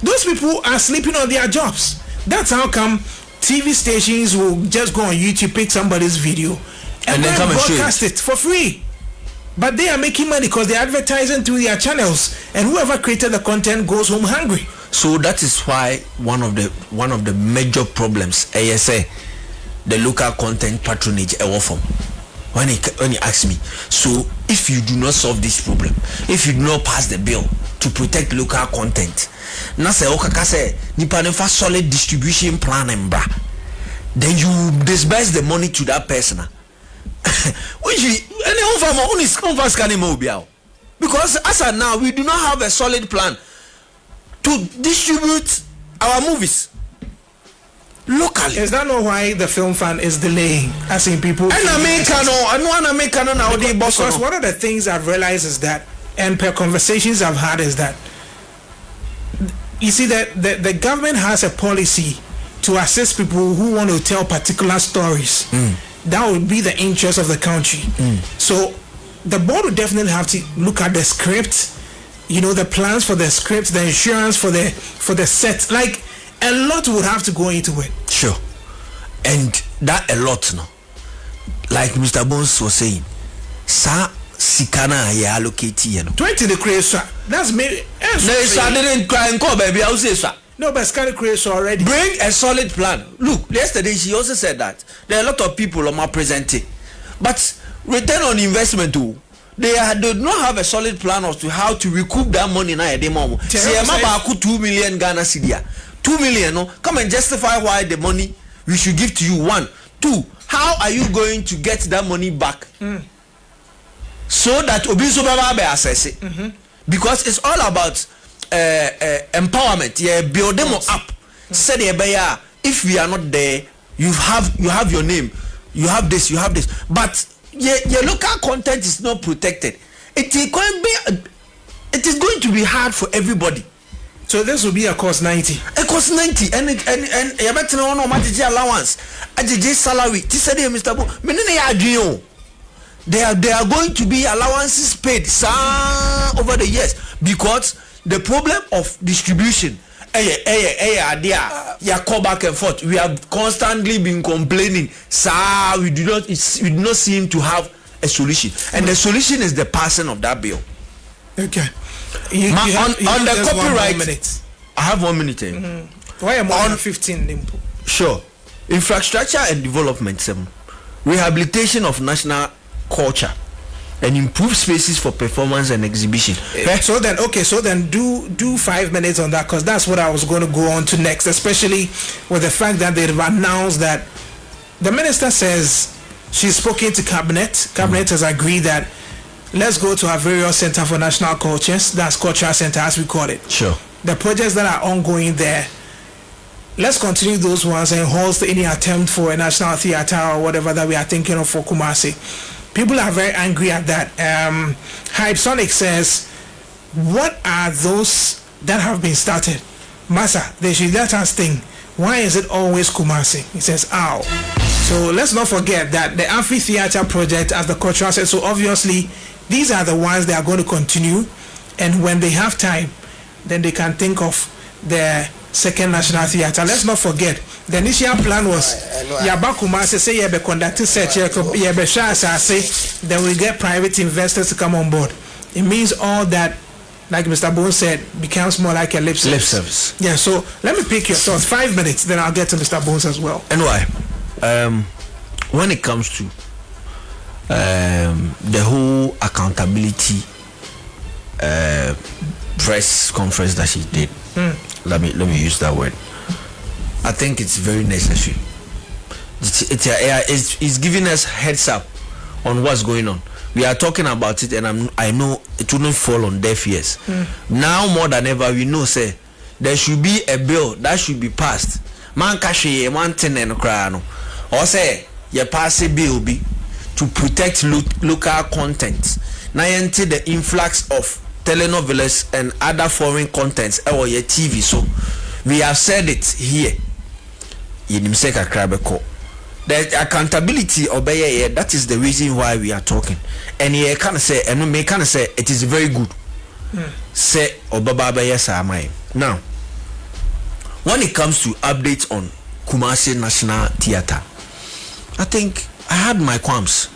Those people are sleeping on their jobs. That's how come TV stations will just go on YouTube, pick somebody's video, and then come broadcast it for free. But they are making money because they're advertising through their channels, and whoever created the content goes home hungry.
So that is why one of the major problems, ASA, the local content patronage form. When he asks me, so if you do not solve this problem, if you do not pass the bill to protect local content, na say okaka say nipa nefa solid distribution plan mbra, then you disburse the money to that person. Which because as of now we do not have a solid plan to distribute our movies locally.
Is that not why the film fund is delaying? As in people.
Because
one of the things I've realized is that, and per conversations I've had, is that you see that the government has a policy to assist people who want to tell particular stories. That would be the interest of the country. So the board would definitely have to look at the script, the plans for the script, the insurance for the set. Like, a lot would have to go into it.
Sure. And that a lot, no? Like Mr. Bones was saying, sa sikana ya allocate
20 the crazy. That's maybe.
I didn't cry and call, baby. I will say so.
No, but Scanny creates already.
Bring a solid plan. Look, yesterday she also said that there are a lot of people on my presenting, but return on investment too. They do not have a solid plan as to how to recoup that money now at the moment. See, I'm about 2 million Ghana cedi. 2 million, no? Come and justify why the money we should give to you. 1, 2. How are you going to get that money back? So that Obiso Baba be assess it. Because it's all about empowerment. Yeah, build them up. Say if we are not there, you have your name, you have this, but your local content is not protected. It is going to be hard for everybody.
So this will be a cost 90.
A cost 90, and you better know no matter allowance, a salary. This is Mr. Bo. They are going to be allowances paid over the years, because the problem of distribution, call back and forth. We have constantly been complaining. We do not seem to have a solution, and the solution is the passing of that bill.
Okay.
You on the copyright, I have 1 minute.
Why am I on 15?
Sure. Infrastructure and development, 7. Rehabilitation of national culture and improve spaces for performance and exhibition.
So then do 5 minutes on that, because that's what I was going to go on to next, especially with the fact that they've announced that the minister says she's spoken to cabinet. Cabinet has agreed that let's go to our various Center for National Cultures. That's Cultural Center, as we call it.
Sure.
The projects that are ongoing there, let's continue those ones and halt any attempt for a national theater or whatever that we are thinking of for Kumasi. People are very angry at that. Hype Sonic says, what are those that have been started. Massa, they should let us think. Why is it always Kumasi? He says, ow. So let's not forget that the amphitheater project, as the cultural said, so obviously these are the ones that are going to continue, and when they have time, then they can think of the second national theater. Let's not forget, the initial plan was Yaba Kumasi say you be conducting search, you be say then we get private investors to come on board. It means all that, like Mr. Bone said, becomes more like a lip service. Yeah, so let me pick your thoughts. 5 minutes, then I'll get to Mr. Bones as well.
And why? When it comes to the whole accountability press conference that she did, let me use that word. I think it's very necessary. It's giving us heads up on what's going on. We are talking about it, and I know it wouldn't fall on deaf ears. Now more than ever, we know say there should be a bill that should be passed. Man kashi one thing and crano, or say you pass a bill be to protect local content. Now enter the influx of telenovelas and other foreign contents or your TV. So we have said it here. Yinimseka krabeko. The accountability obey, that is the reason why we are talking. And he can say, and we can say it is very good. Say Obaba yes amai. Now, when it comes to updates on Kumasi National Theatre, I think I had my qualms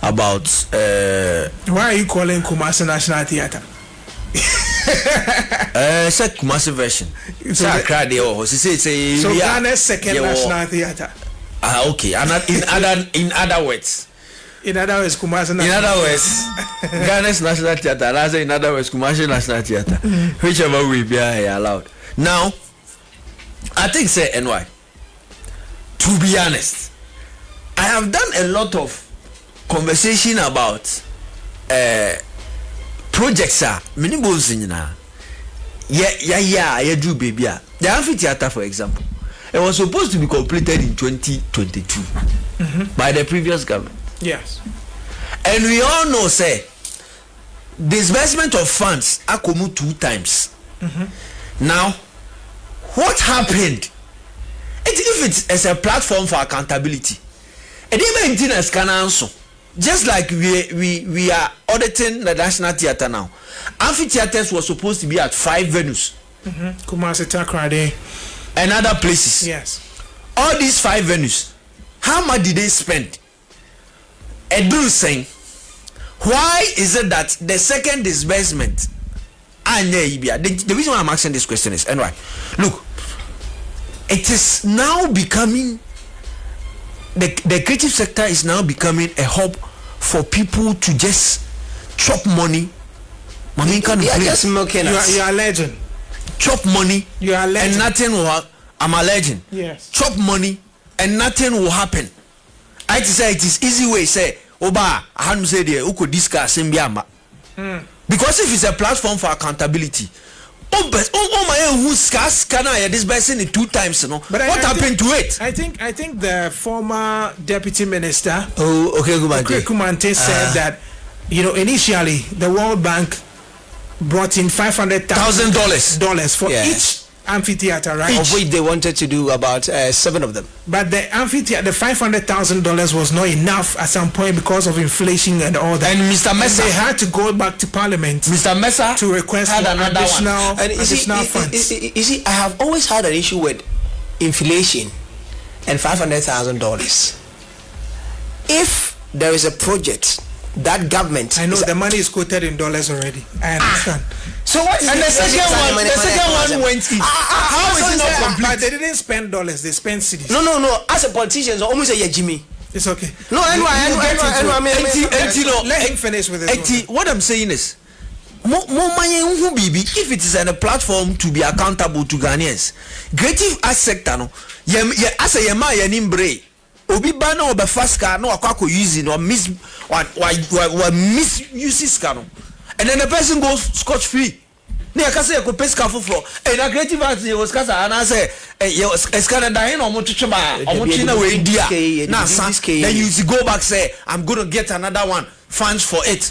about
why are you calling Kumasi National Theatre?
Say Kumasi version. So
Ghana's second national theatre.
Okay. And in other words,
Kumasi.
In other words, Ghana's National Theatre. In other words, Kumasi National Theatre. Whichever way be allowed. Now, I think say NY. To be honest, I have done a lot of conversation about projects. Many balls in yeah, do baby. The amphitheater, for example. It was supposed to be completed in 2022 by the previous government.
Yes.
And we all know, say, disbursement of funds are come 2 times. Now, what happened? If it's a platform for accountability, and even as can answer, just like we are auditing the National Theatre now, amphitheaters were supposed to be at 5 venues.
Kumasi Takrade.
And other places.
Yes.
All these 5 venues, how much did they spend? Edu saying, why is it that the second disbursement, the reason why I'm asking this question is, anyway, look, it is now becoming, the creative sector is now becoming a hub for people to just chop money.
Just milking us.
You are a legend.
Chop money,
you are a legend.
And nothing will I'm a legend.
Yes.
Chop money and nothing will happen. I say it is easy way say Oba I hadn't said there who could discuss because if it's a platform for accountability, my who's can I this person in 2 times, you know. But what happened to it?
I think the former deputy minister
Kumante
said that, you know, initially the World Bank brought in $500,000 for each amphitheater, right?
Of which they wanted to do about 7 of them.
But the amphitheater, the $500,000 was not enough at some point because of inflation and all that.
And Mr. Mesa,
they had to go back to Parliament,
Mr. Mesa,
to request for additional funds.
You see, I have always had an issue with inflation and $500,000. If there is a project that government,
I know the money is quoted in dollars already. I understand.
So what?
And the second one went in. How is it not complete?
But they didn't spend dollars; they spent cedis.
No. As a politician, almost say Jimmy.
It's okay.
No,
let him finish with it.
What I'm saying is, if it is a platform to be accountable to Ghanaians, creative as sector no, as a yema yanimbre. Obi bana oba faska no akwako using or misuses cano, and then the person goes scotch free. Ne akase e ko peska foforo e na creative arts e was kasa ana say e scan da no mo twetweba omochina we dia na sa then you go back say I'm going to get another one funds for it.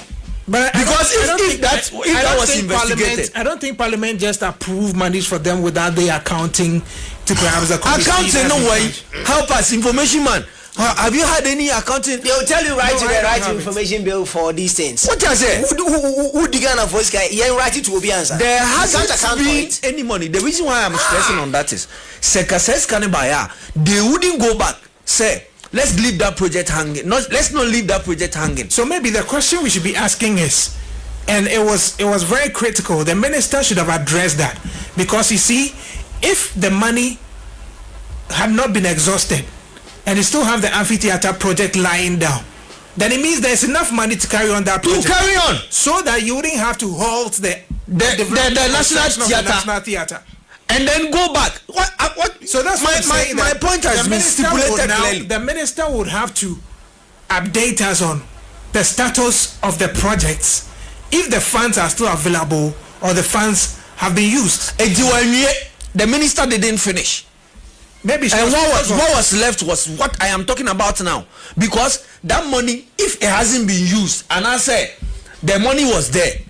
But
because if that was investigated,
I don't think Parliament just approved monies for them without the accounting to perhaps the
accounting. No way. Help us, information man. Have you had any accounting?
They'll tell you write the right information bill for these things.
What I say?
Who began a voice guy? Yeah, write it to be answer.
There hasn't been any money. The reason why I'm stressing on that is, Seka says Kanibaya, they wouldn't go back. Say, let's leave that project hanging. Let's not leave that project hanging.
So maybe the question we should be asking is, and it was very critical. The minister should have addressed that, because you see, if the money had not been exhausted, and you still have the amphitheater project lying down, then it means there's enough money to carry on that project.
To carry on,
so that you wouldn't have to halt the national theater
and then go back. What? So that's my point has been stipulated clearly.
The minister would have to update us on the status of the projects, if the funds are still available or the funds have been used.
The minister didn't finish.
Maybe.
And what was left was what I am talking about now, because that money, if it hasn't been used, and I say the money was there,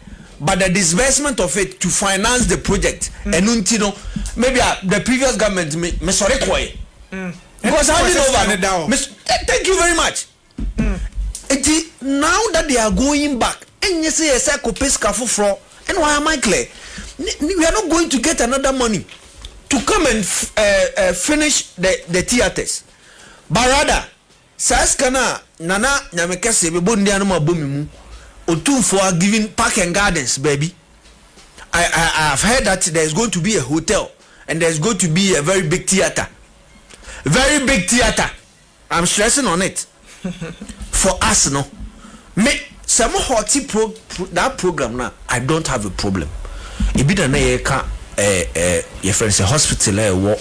but the disbursement of it to finance the project, and maybe the previous government me sorry because handing over. Thank you very much. Now that they are going back, and you say and why am I clear? We are not going to get another money to come and finish the theaters, but rather Saskana Nana Nyamekase Bebondi Anuma Bomimu Otum for giving park and gardens, baby. I have heard that there's going to be a hotel and there's going to be a very big theater. Very big theater. I'm stressing on it. For us, no. Me some hoti that program now, I don't have a problem. It be the your friends a hospital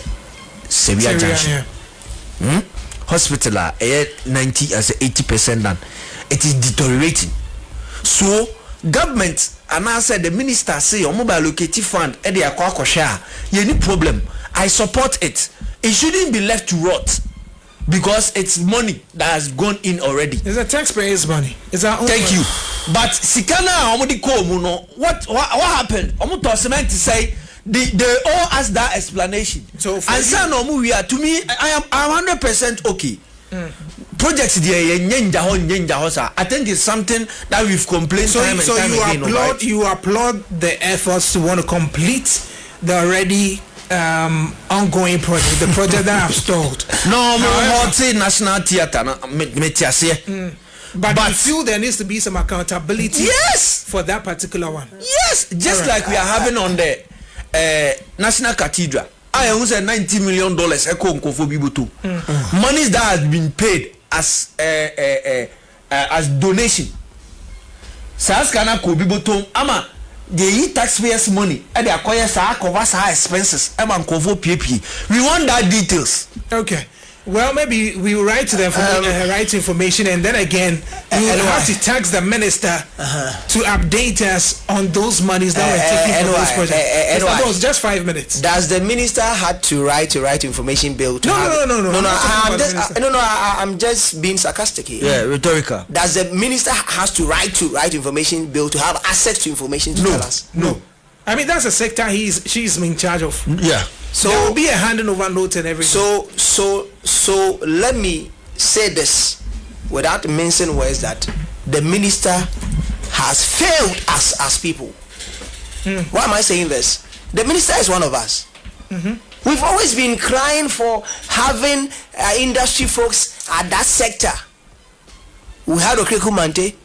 Sevilla Junction. Hospital 90 as 80% done. It is deteriorating. So government and I said the minister say your mobile locative fund and they are share. Any problem? I support it. It shouldn't be left to rot, because it's money that has gone in already.
It's a taxpayers' money. It's our own.
Thank
money.
you. But Sikana omudi ko muno. What happened? Omuto cement to say they all ask that explanation. So and say no we are, to me I'm 100% okay. Projects there I think it's something that we've complained time and time again.
So you applaud the efforts to want to complete the already ongoing project, the project that have stalled.
No, National Theatre,
but you feel there needs to be some accountability.
Yes,
for that particular one.
Yes, just like we are having on the National Cathedral. I use $90 million monies that has been paid as donation. Saskana Kobibotom ama they eat taxpayers' money and they acquire cover expenses. We want that details.
Okay. Well, maybe we will write to them for right information, and then again we will have to tax the minister to update us on those monies that were taken from those projects. It was just 5 minutes.
Does the minister had to write information bill?
No.
I'm just being sarcastic here.
Yeah, rhetorical.
Does the minister has to write information bill to have access to information to tell us?
No. I mean, that's a sector she's in charge of.
Yeah.
So there will be a handing over note and everything.
So let me say this without mentioning words, that the minister has failed us as people. Why am I saying this? The minister is one of us. We've always been crying for having industry folks at that sector. We had Okreku Mante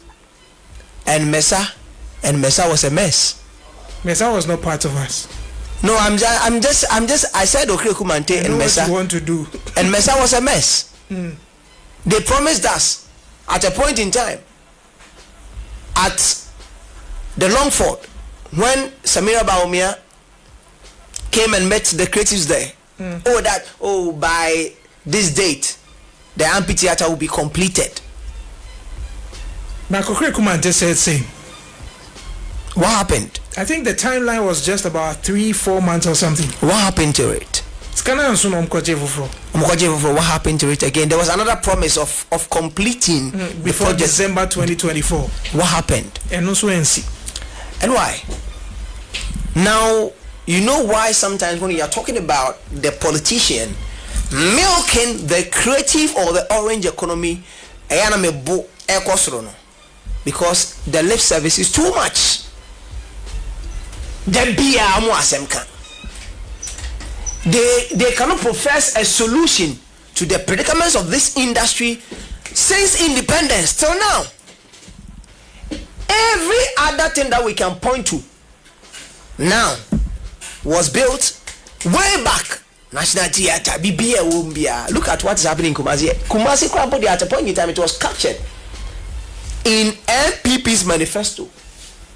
and Mesa was a mess.
Mesa was not part of us.
No, I'm just. I said Okreku Mante and Mesa.
What you want to do?
And Mesa was a mess. They promised us at a point in time at the Longford when Samira Baumia came and met the creatives there. By this date the amphitheater will be completed.
But Okreku Mante said same.
What happened?
I think the timeline was just about 3-4 months or something.
What happened to it? What happened to it again? There was another promise of completing
before December 2024.
What happened?
And also NC.
And why? Now, you know why sometimes when you are talking about the politician milking the creative or the orange economy, because the lip service is too much. They cannot profess a solution to the predicaments of this industry since independence till now. Every other thing that we can point to now was built way back. National Theatre, BBA Wumbia. Look at what's happening in Kumasi. Kumasi Kwambodi at a point in time it was captured in MPP's manifesto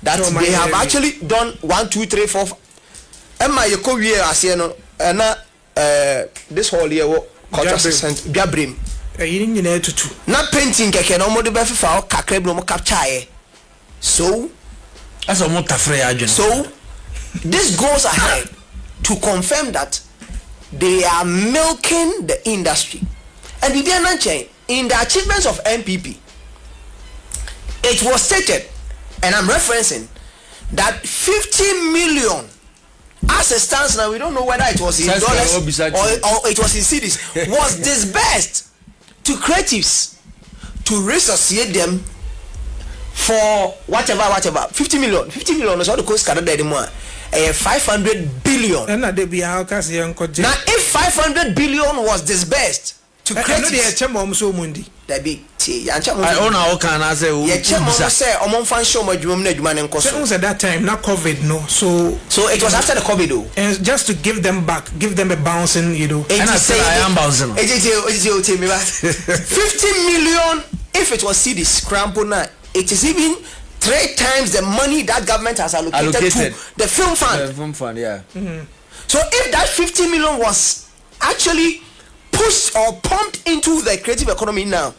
that they have actually done 1, 2, 3, 4. Emma Yokowie Asieno and this whole year culture center Biabrim. Not painting keke no mo de befa kakre blo mo capture. So
as a motafre
so this goes ahead to confirm that they are milking the industry. And in the achievements of MPP, it was stated, and I'm referencing, that 50 million, as it stands now, we don't know whether it was in dollars or it was in cities, was disbursed to creatives to reassociate them for whatever. 50 million is what the coast Canada anymore. 500 billion. Now, if 500 billion was disbursed to creatives,
that time, not COVID, no. So
it was after the COVID, though.
And just to give them back, give them a bouncing, you know.
And I said I am bouncing.
50 million, if it was cedis, it is even 3 times the money that government has allocated to the film fund.
The film fund, yeah.
Mm-hmm. So if that 50 million was actually pushed or pumped into the creative economy now,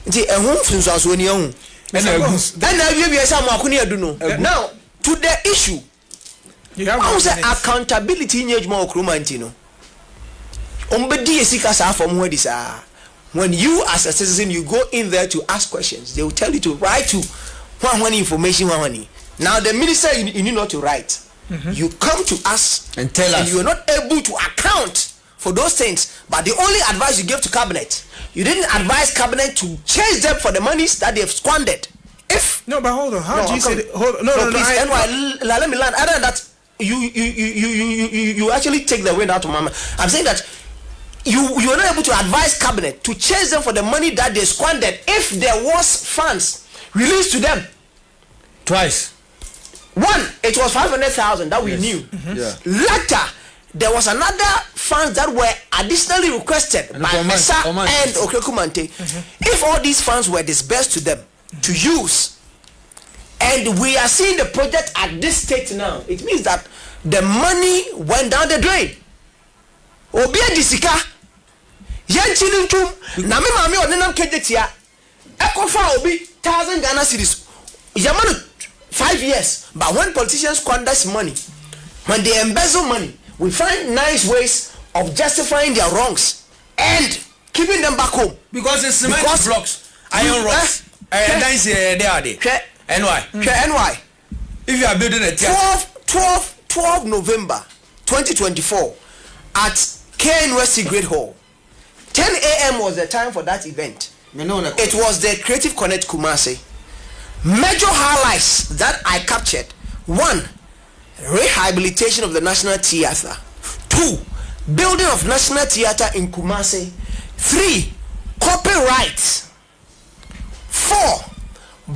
now to the issue, how is the accountability in when you as a citizen you go in there to ask questions, they will tell you to write to one information. Now the minister you need not to write. Mm-hmm. You come to us
and tell us,
and you are not able to account for those things. But the only advice you gave to cabinet, you didn't advise cabinet to change them for the monies that they've squandered. If
no, but hold on, how do you say that?
Let me learn. Other than that, you actually take the wind out of my mouth. I'm saying that you are not able to advise cabinet to change them for the money that they squandered if there was funds released to them.
Twice.
One, it was 500,000 that we knew.
Mm-hmm. Yeah.
Later, there was another funds that were additionally requested by Mesa and Okrekumante. Mm-hmm. If all these funds were disbursed to them to use, and we are seeing the project at this state now, it means that the money went down the drain. Obia disika yanchilintum na me mame onenam kejetia ekofa obi 1,000 Ghana cedis yamanu 5 years. But when politicians squander money, when they embezzle money, we find nice ways of justifying their wrongs and keeping them back home.
Because it's cement blocks, iron rocks, and that's they are there. And why?
And why?
If you are building a
12 November 2024 at KNUST Great Hall, 10 a.m. was the time for that event. It was the Creative Connect Kumasi. Major highlights that I captured: 1, rehabilitation of the National Theatre; 2, building of National Theatre in Kumasi; 3, copyright; 4,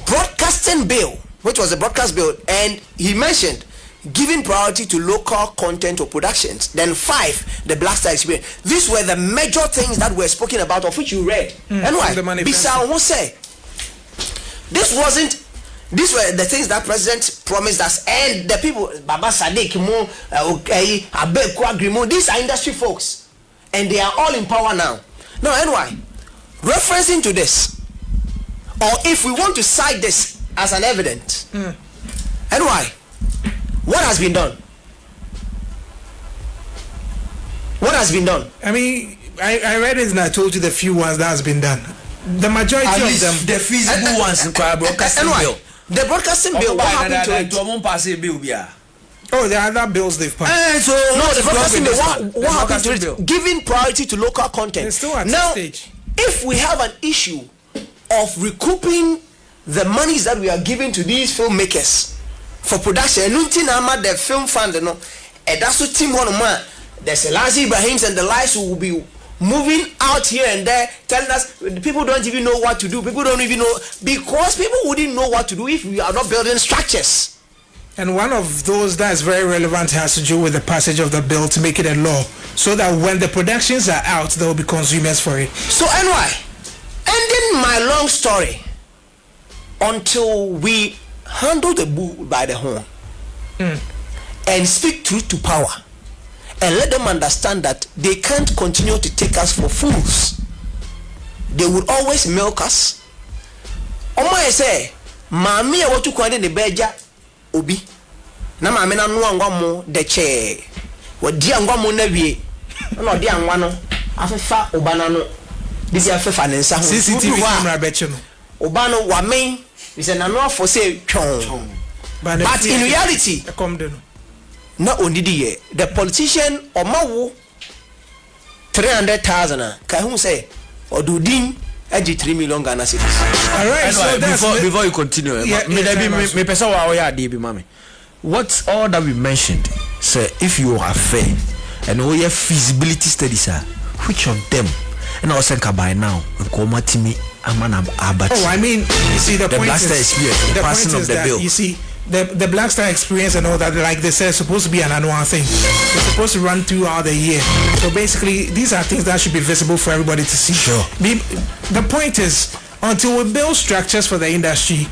broadcasting bill, which was a broadcast bill, and he mentioned giving priority to local content or productions. Then 5, the Black Star experience. These were the major things that were spoken about, of which you read. And why? Bisa won't say. These were the things that President promised us, and the people, Baba Sadiq, these are industry folks, and they are all in power now. Now, anyway, referencing to this, or if we want to cite this as an evidence, anyway, what has been done? What has been done?
I mean, I read it and I told you the few ones that has been done. The majority of them,
the feasible ones in broadcasting bill.
The broadcasting bill. What happened to it?
Oh, there are other bills they've passed.
No, the broadcasting bill. What happened to it? Giving priority to local content.
It's still at
now,
stage.
If we have an issue of recouping the monies that we are giving to these filmmakers for production, and the film fund, and that's what team one man. The Selassie Ibrahims and the likes will be moving out here and there, telling us people don't even know what to do. People don't even know, because people wouldn't know what to do if we are not building structures.
And one of those that is very relevant has to do with the passage of the bill to make it a law, so that when the productions are out, there will be consumers for it.
So NY, ending my long story, until we handle the bull by the horn and speak truth to power and let them understand that they can't continue to take us for fools. They would always milk us. Oma say, "Mami, I want to call the beja obi." Na mami na no angwa mo de che. Wo di angwa mo na wie. Na odi angwa no afefa obana no. This afefa ne nsa ho.
CCTV camera betche no.
Obano wa main is an annual for say chong. But in reality, not only the politician or mawu 300,000 kahun say or do din 3 million Ghana cedis.
All right, so
before you continue, what all that we mentioned, say if you are fair and all your feasibility studies are, which of them, and I was saying by now,
oh, I mean, you see the point
Blaster
is,
experience, the passing of the
that,
bill.
You see, the Black Star experience and all that, like they said, is supposed to be an annual thing. It's supposed to run throughout the year. So basically, these are things that should be visible for everybody to see.
Sure.
The point is, until we build structures for the industry,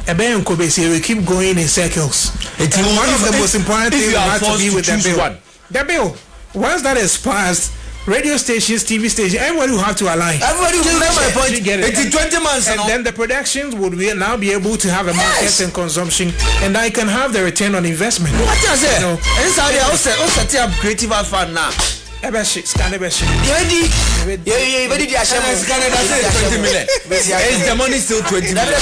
we keep going in circles. And one of the most important things has to be with the bill. The bill, once that is passed, radio stations, TV stations, everybody will have to align.
Everybody will have my point. It's 20 months.
And then the productions would now be able to have a market and consumption, and I can have the return on investment.
What is it? Inside the also creative fund now.
Scan
the money. Is the money still 20 million?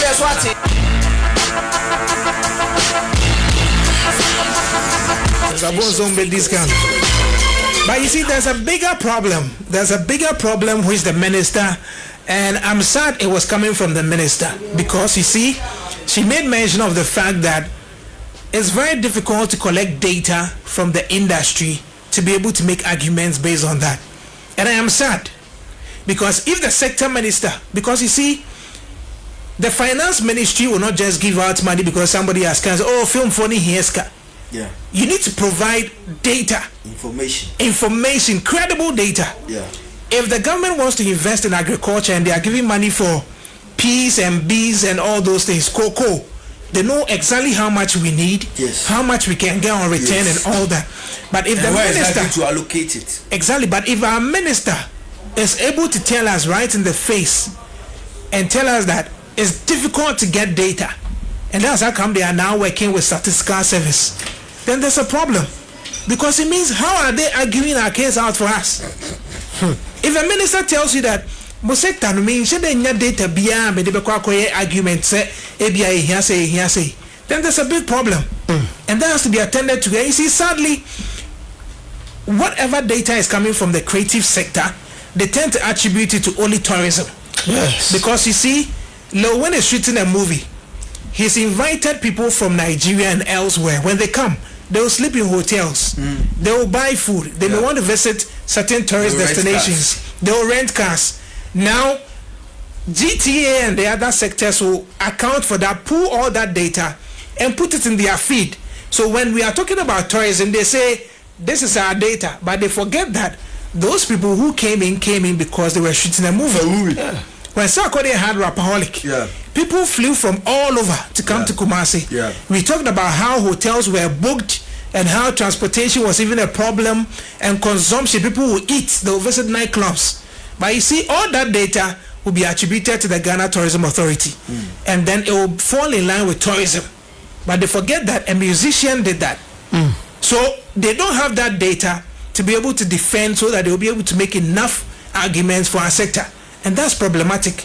But you see, there's a bigger problem. There's a bigger problem which the minister, and I'm sad it was coming from the minister, because you see, she made mention of the fact that it's very difficult to collect data from the industry to be able to make arguments based on that. And I am sad, because if the sector minister, because you see, the finance ministry will not just give out money because somebody has cancer. Oh, film funny here's
yeah.
You need to provide data, information, credible data.
Yeah.
If the government wants to invest in agriculture and they are giving money for peas and bees and all those things, cocoa, they know exactly how much we need,
yes,
how much we can get on return, yes, and all that. But if the minister
to allocate it
exactly, but if our minister is able to tell us right in the face and tell us that it's difficult to get data, and that's how come they are now working with statistical service, then there's a problem, because it means how are they arguing our case out for us? If a minister tells you that sector no mean should data bia me de argument say say, then there's a big problem, and that has to be attended to. You see, sadly, whatever data is coming from the creative sector, they tend to attribute it to only tourism.
Yes.
Because you see, when he's shooting a movie, he's invited people from Nigeria and elsewhere. When they come, they will sleep in hotels. They will buy food. They may want to visit certain tourist destinations. They will rent cars. Now, GTA and the other sectors will account for that, pull all that data and put it in their feed. So when we are talking about tourism, they say, this is our data. But they forget that those people who came in because they were shooting a movie. Yeah. When Sarkodie had Rapaholic, people flew from all over to come to Kumasi.
Yeah.
We talked about how hotels were booked and how transportation was even a problem, and consumption. People will eat, they will visit nightclubs. But you see, all that data will be attributed to the Ghana Tourism Authority, and then it will fall in line with tourism. But they forget that a musician did that. So they don't have that data, to be able to defend so that they will be able to make enough arguments for our sector. And that's problematic.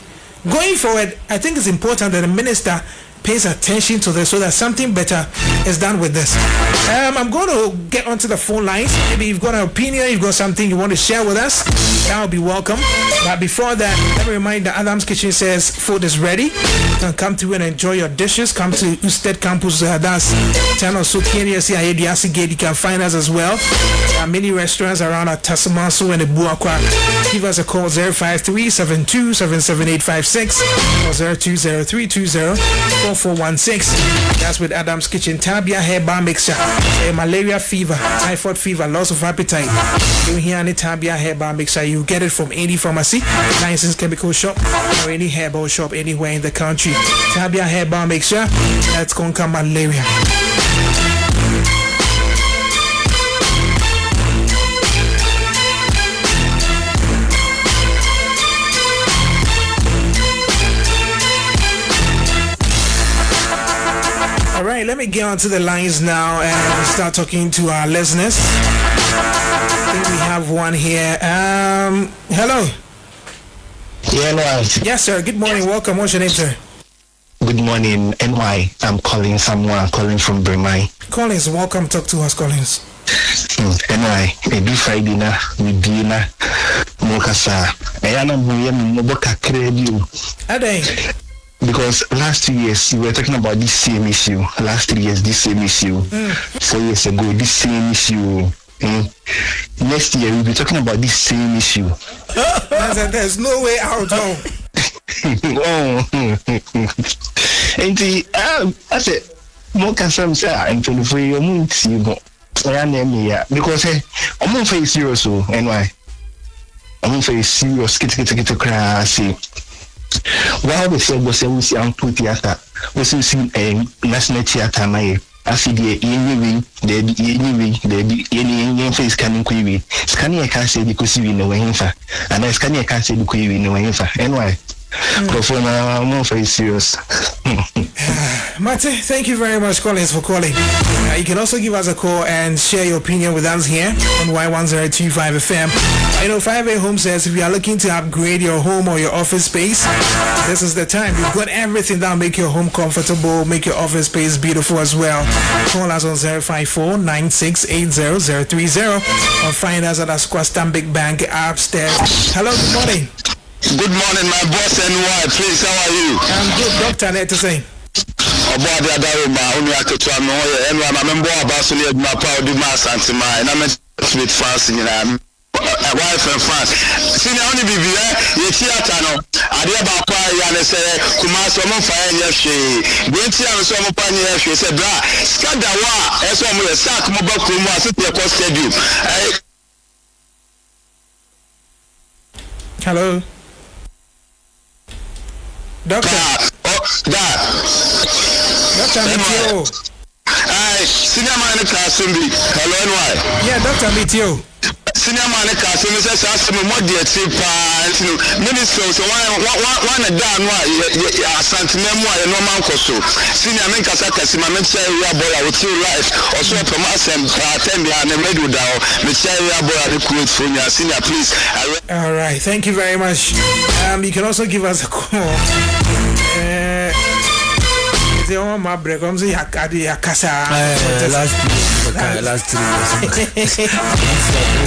Going forward, I think it's important that the minister pays attention to this so that something better is done with this. I'm going to get onto the phone lines. Maybe you've got an opinion, you've got something you want to share with us, that will be welcome. But before that, let me remind that Adam's Kitchen says food is ready. You can come through and enjoy your dishes. Come to Usted Campus, that's 10 or so KNSC Gate. You can find us as well. There are many restaurants around at Tasamasu and Buakwa. Give us a call 053-7277-856 or 020-320-4416. That's with Adam's Kitchen. Tabia hair bar mixture, malaria fever, typhoid fever, loss of appetite. You hear any Tabia hair bar mixture, you get it from any pharmacy, licensed chemical shop, or any herbal shop anywhere in the country. Tabia hair bar mixture, that's conquer malaria. All right, let me get onto the lines now and start talking to our listeners. I think we have one here. Hello.
Yeah, NY.
Yes, sir. Good morning. Welcome. What's your name, sir?
Good morning, NY. I'm calling from Bremai.
Collins, welcome. Talk to us, Collins.
NY, maybe Friday na, maybe na, Mokasa. Ayana Muya Moboka Credio.
Ade.
Because last 2 years you were talking about this same issue. Last 3 years, this same issue. 4 years ago, this same issue. Next year we'll be talking about this same issue.
There's no way out. Oh.
And I said, more concern, sir, and 24 years, you know, because I'm not very serious, and why? I'm not very serious, get to cry. While we said was a put theater, we see a national theater, my. I see the anyway, any face coming query. Scanning, I can't say because you know, and I scanning, I can't say the query, no, and why? I'm more very serious.
Mate, thank you very much, Collins, for calling. You can also give us a call and share your opinion with us here on Y1025 FM. I know 5A Home says if you are looking to upgrade your home or your office space, this is the time. You've got everything that will make your home comfortable, make your office space beautiful as well. Call us on 054-9680-030 or find us at our Square Stanbic Bank upstairs. Hello, good morning.
Good morning, my boss and wife. Please, how are you?
I'm good, Doctor. Net to say.
About the other room, I only have to try me. And I'm a member of Barcelona, my proud mass and to mine. I'm with France, you know. Wife and France. See, the only baby, you theater, no. I did about Paya and say, Kumas, I'm on fire, yes, she. When she has some upon yes, she said, Bra, Scadawa, as one with a sack, mobile Kumas, it's your cost schedule.
Hello. Doctor. Doctor, meet you.
Senior man in classroom. Hello, NY.
Yeah, Doctor, meet you.
Senior man in classroom says, ask me what the cheap minister. So one down, a sentiment, a normal cost. Senior men Casacas, my men say, we are boy with your life. Also, from us and attend behind the middle down. Me say, we are boy, for you. Senior, please.
All right, thank you very much. You can also give us a call. My break. I'm saying
last 3 years.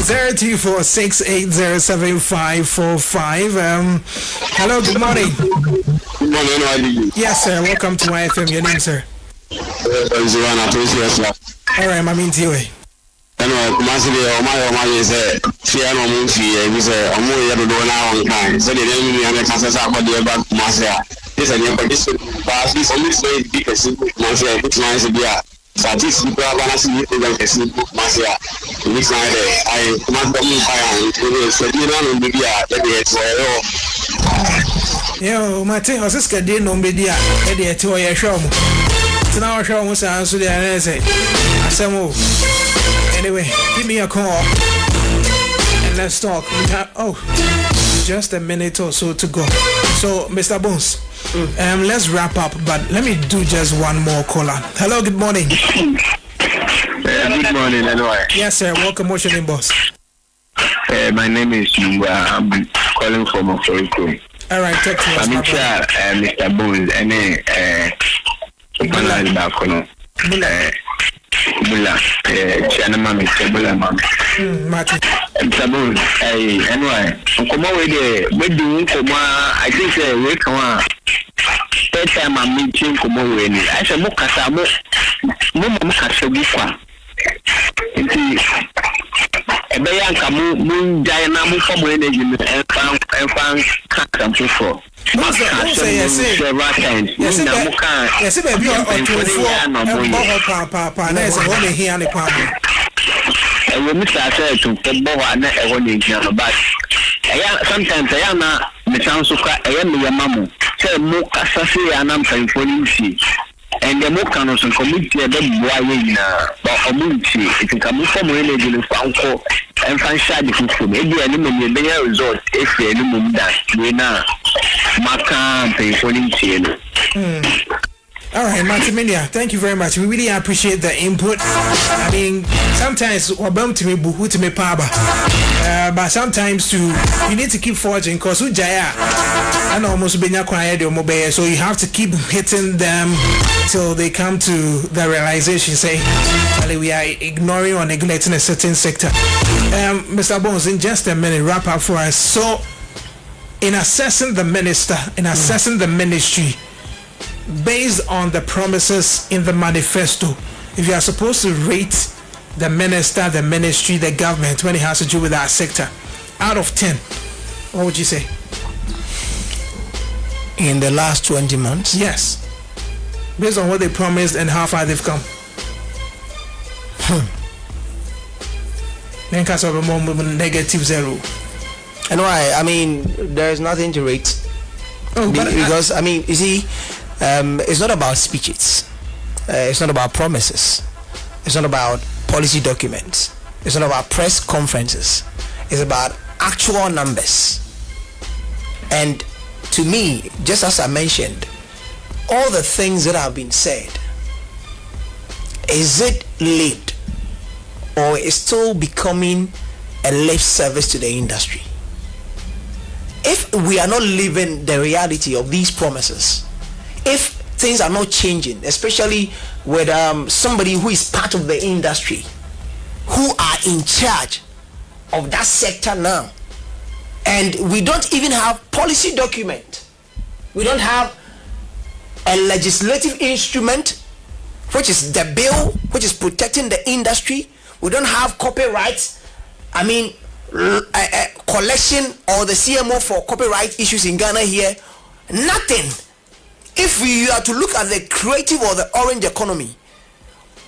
02468075545. Hello, good morning.
Good morning.
Yes, sir. Welcome to my FM. Your name, sir? All right, I'm into you.
Anyway, massively, my is a fear no movie. We say, I'm more able to do now on time. So they didn't even have a about the back Marcia. This is a new position. But this only say because Marcia, which nice to be a statistic, balance in the Marcia. Which night I must be fire. So you don't be a
yo, Martin, I was just getting no media. Eddie, to your show. So now our show was answered and say, anyway, give me a call and let's talk. We have, just a minute or so to go. So, Mr. Bones, let's wrap up, but let me do just one more caller. Hello, good morning.
Good morning, NY.
Yes, sir. Welcome. What's your name, boss?
My name is Mumba. I'm calling from Oforiko.
All right, talk to us.
Mr. Bones, Bula, Chanama, Mr. Bula,
Martin.
Mr. Bones, anyway, come over there. But do I think we come on. Third time I'm meeting come over. I said, Mukasamo, Mukasabukwa. Ebeyanka mu jayana mu form energy and fan can't for.
Yes, baby, papa, nice one here and the palm.
And when Mr. said to Boba and a one in but sometimes I am not the chance to cry. I am your mamma. Say, Moka Sassy and I'm trying for you. And the Mokanos and committee a big boy but a multi, it can come from energy in Fanco and find side from maybe a minimum resort if you remove that. We now Maka pay for him.
All right, Martiminia, thank you very much. We really appreciate the input. I mean, sometimes wabam to me buhu to me paba, but sometimes too you need to keep forging because ujaya and almost benya quiet your mobile, so you have to keep hitting them till they come to the realization. Say, well, we are ignoring or neglecting a certain sector. Mr. Bones, in just a minute, wrap up for us. So, in assessing the minister, in assessing the ministry, based on the promises in the manifesto, if you are supposed to rate the minister, the ministry, the government when it has to do with our sector, out of 10, what would you say?
In the last 20 months?
Yes. Based on what they promised and how far they've come. Then cast over more -0.
And why? I mean, there's nothing to rate. Because, I mean, you see, it's not about speeches. It's not about promises. It's not about policy documents. It's not about press conferences. It's about actual numbers. And to me, just as I mentioned, all the things that have been said, is it lived or is still becoming a lip service to the industry? If we are not living the reality of these promises, if things are not changing, especially with somebody who is part of the industry, who are in charge of that sector now, and we don't even have policy document, we don't have a legislative instrument, which is the bill which is protecting the industry, we don't have copyrights, I mean, collection or the CMO for copyright issues in Ghana here, nothing. If we are to look at the creative or the orange economy,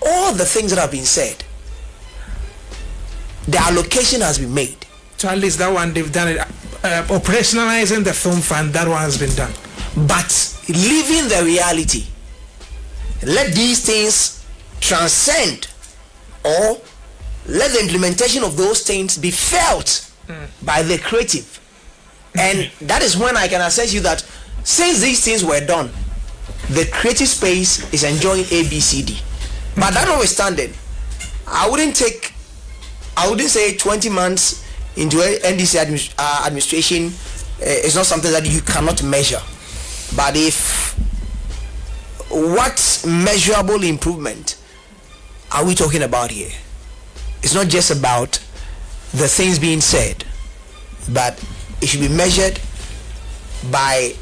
all the things that have been said, the allocation has been made.
So at least that one they've done it. Operationalizing the film fund, that one has been done.
But living the reality, let these things transcend, or let the implementation of those things be felt by the creative. And that is when I can assess you that since these things were done, the creative space is enjoying ABCD. But that notwithstanding, I wouldn't say 20 months into NDC administration is not something that you cannot measure. But if what measurable improvement are we talking about here? It's not just about the things being said, but it should be measured by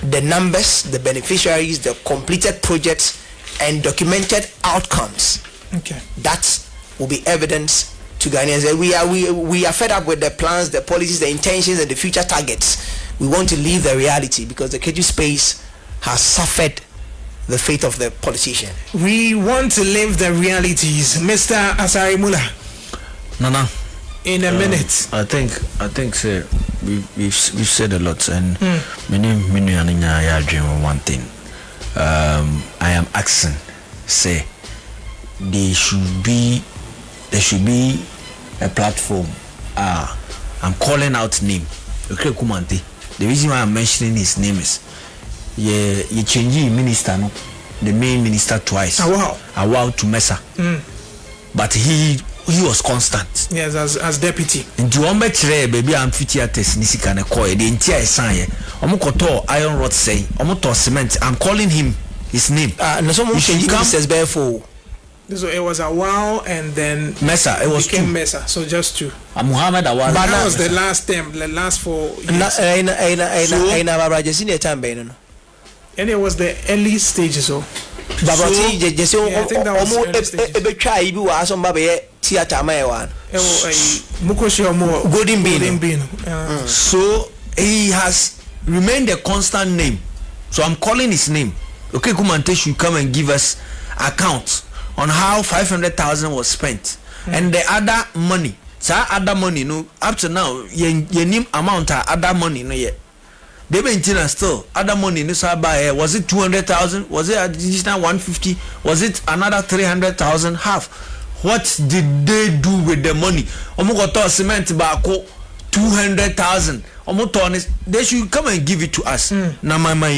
the numbers, the beneficiaries, the completed projects, and documented outcomes.
Okay,
that will be evidence to Ghanaians. We are fed up with the plans, the policies, the intentions, and the future targets. We want to leave the reality because the creative space has suffered the fate of the politician.
We want to live the realities, Mr. Asari Mula.
Nana,
in a minute.
I think sir, we've said a lot, and I dream of one thing. I am asking, say, there should be a platform. I'm calling out name. The reason why I'm mentioning his name is you changing minister, no, the main minister twice.
Wow to
Mesa. But he he was constant.
Yes, as deputy.
Nti ombe kire baby amphithia test ni sika ne koy de ntia esan ye. Omo koto iron rod say, omo to cement. I'm calling him his name.
No so much says for.
So it was a while and then
Mesa, it was
became
two.
Mesa, so just two.
Muhammad Awad.
But that was the last term, the last 4 years. And it was the early stages, so.
I think that was
Golden Bean. So he has remained a constant name. So I'm calling his name. Okay, Kumante should come and give us account on how 500,000 was spent and the other money. So other money, no, up to now, your name amount other money, no yet. They maintain still other money. No, so was it 200,000? Was it additional 150? Was it another 300,000? Half. What did they do with the money? Omo got cement bako 200,000. Omo tonis. They should come and give it to us. Na mama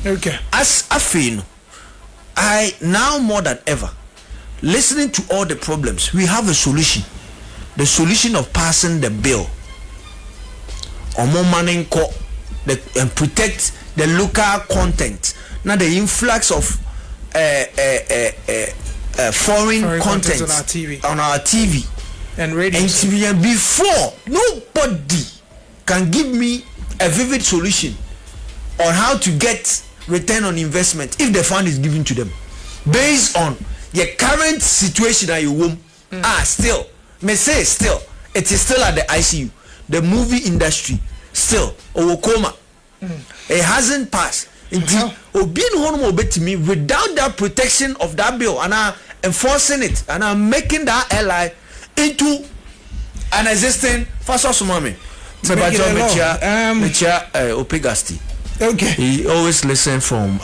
okay.
As a fin, I now more than ever, listening to all the problems, we have a solution. The solution of passing the bill. Omo manning ko and protect the local content. Now the influx of foreign content on our TV
and radio.
And before, nobody can give me a vivid solution on how to get return on investment if the fund is given to them based on the current situation that you womb. Still may say still it is still at the ICU. The movie industry still Owokoma. It hasn't passed. Without that protection of that bill and I'm enforcing it and I'm making that ally into an existing first mommy. Opegasti.
Okay.
He always listen from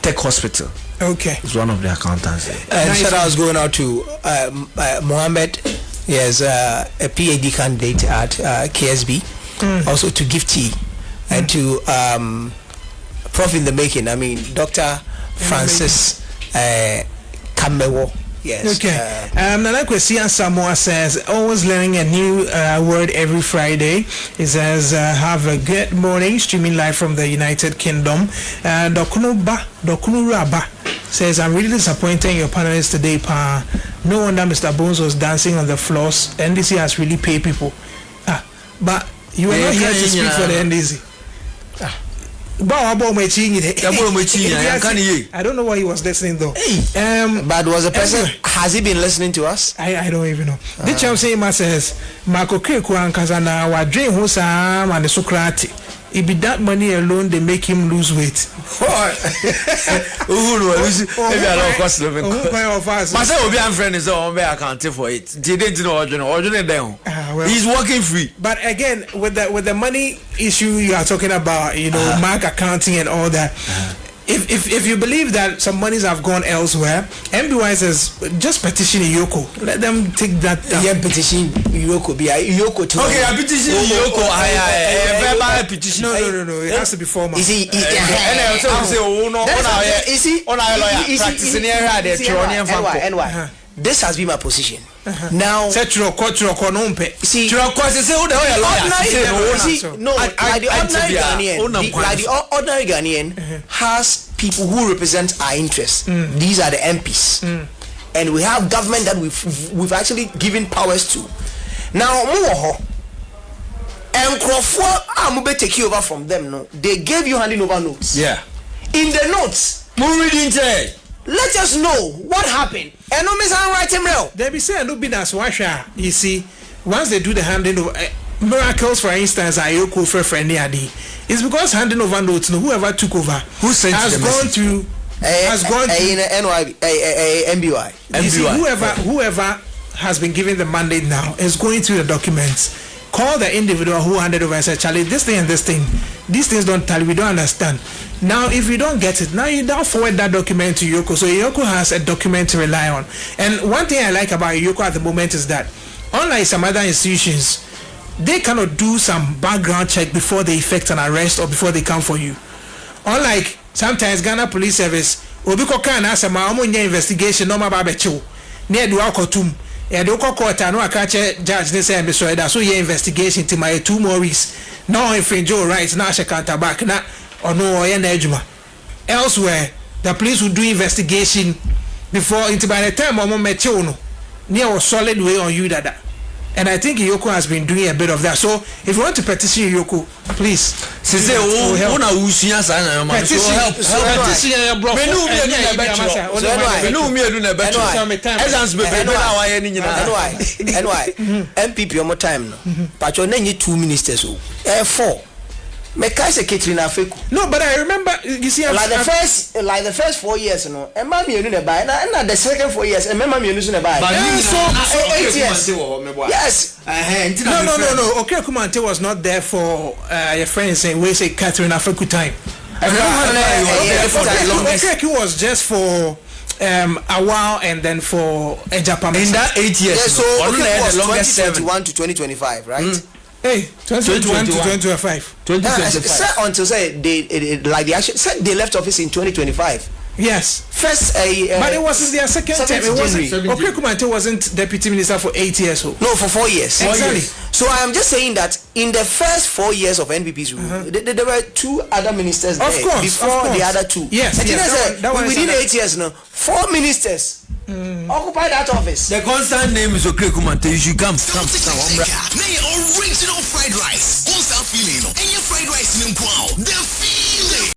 Tech Hospital.
Okay.
He's one of the accountants.
And shout out going out to Mohammed. He has a PhD candidate at KSB. Also to Gifty and to Prof in the making. I mean Dr. Francis Kamewo. Yes.
Okay. Nana Kwesian Samoa says, always learning a new word every Friday. He says, have a good morning, streaming live from the United Kingdom. Dokunuraba says, I'm really disappointed in your panelists today, Pa. No wonder Mr. Bones was dancing on the floors. NDC has really paid people. But you are not here to speak for the NDC. I don't know why he was listening though.
But was a person, has he been listening to us?
I don't even know. This chap saying says Marco Kekuan Kazana wa dream Hosa and the Socrates. It be that money alone they make him lose weight.
He's working free.
But again, with the money issue you are talking about, you know, mark accounting and all that. If you believe that some monies have gone elsewhere, MBY says just petition Yoko. Let them take that.
Petition Yoko. Yoko too.
Okay, I petition Yoko. I petition.
No. It has to be formal.
Is he? This has been my position. Now, like the ordinary Ghanaian has people who represent our interests. These are the MPs, and we have government that we've actually given powers to. Now, and Crawford, take you over from them. No, they gave you handing over notes.
Yeah,
in the notes, let us know what happened. And no miss handwriting real.
They be saying no be as washa. You see, once they do the handing over miracles, for instance, Ayoko for friendly Adi. It's because handing over notes, no, whoever took over,
who sent
has gone to
MBY.
You see, whoever has been given the mandate now is going through the documents. Call the individual who handed over and said, Charlie, this thing and this thing, these things don't tally, we don't understand. Now, if you don't get it, now you don't forward that document to Yoko. So Yoko has a document to rely on. And one thing I like about Yoko at the moment is that, unlike some other institutions, they cannot do some background check before they effect an arrest or before they come for you. Unlike sometimes Ghana Police Service, Obiko can ask a investigation, no matter near the Wakotum. And the court no I catch judge they say so that so your investigation to my 2 more weeks. No infringe your rights now she counter back na or no or ejuma. Elsewhere the police will do investigation before into by the time Omo Metio no near a solid way on you that. And I think Yoko has been doing a bit of that. So if you want to petition Yoko, please.
Petition
MPP on time no. But you need 2 ministers. 4. No,
but I remember you see
like the first 4 years, you know, and mommy you buy, and the second 4 years, and mammy you buy.
So
8 years. Yes.
No. Okay, Kumante was not there for your friend saying we say Catherine Afeku time. Okay, was just for a while and then for a Japan.
In that 8 years,
so okay, was 2021 to 2025, right?
Hey, 2021 to 2025.
2025. Until say they like the action said they left office in 2025.
Yes.
First,
but it wasn't their second term. It wasn't. Okay, Kumante wasn't deputy minister for 8 years. So.
No, for 4 years.
Exactly.
So I am just saying that in the first 4 years of NPP's rule, there were 2 other ministers there before the other 2.
Yes.
Within 8 years now, 4 ministers occupy that office.
The constant name is okay, Kumante. You should come.
Original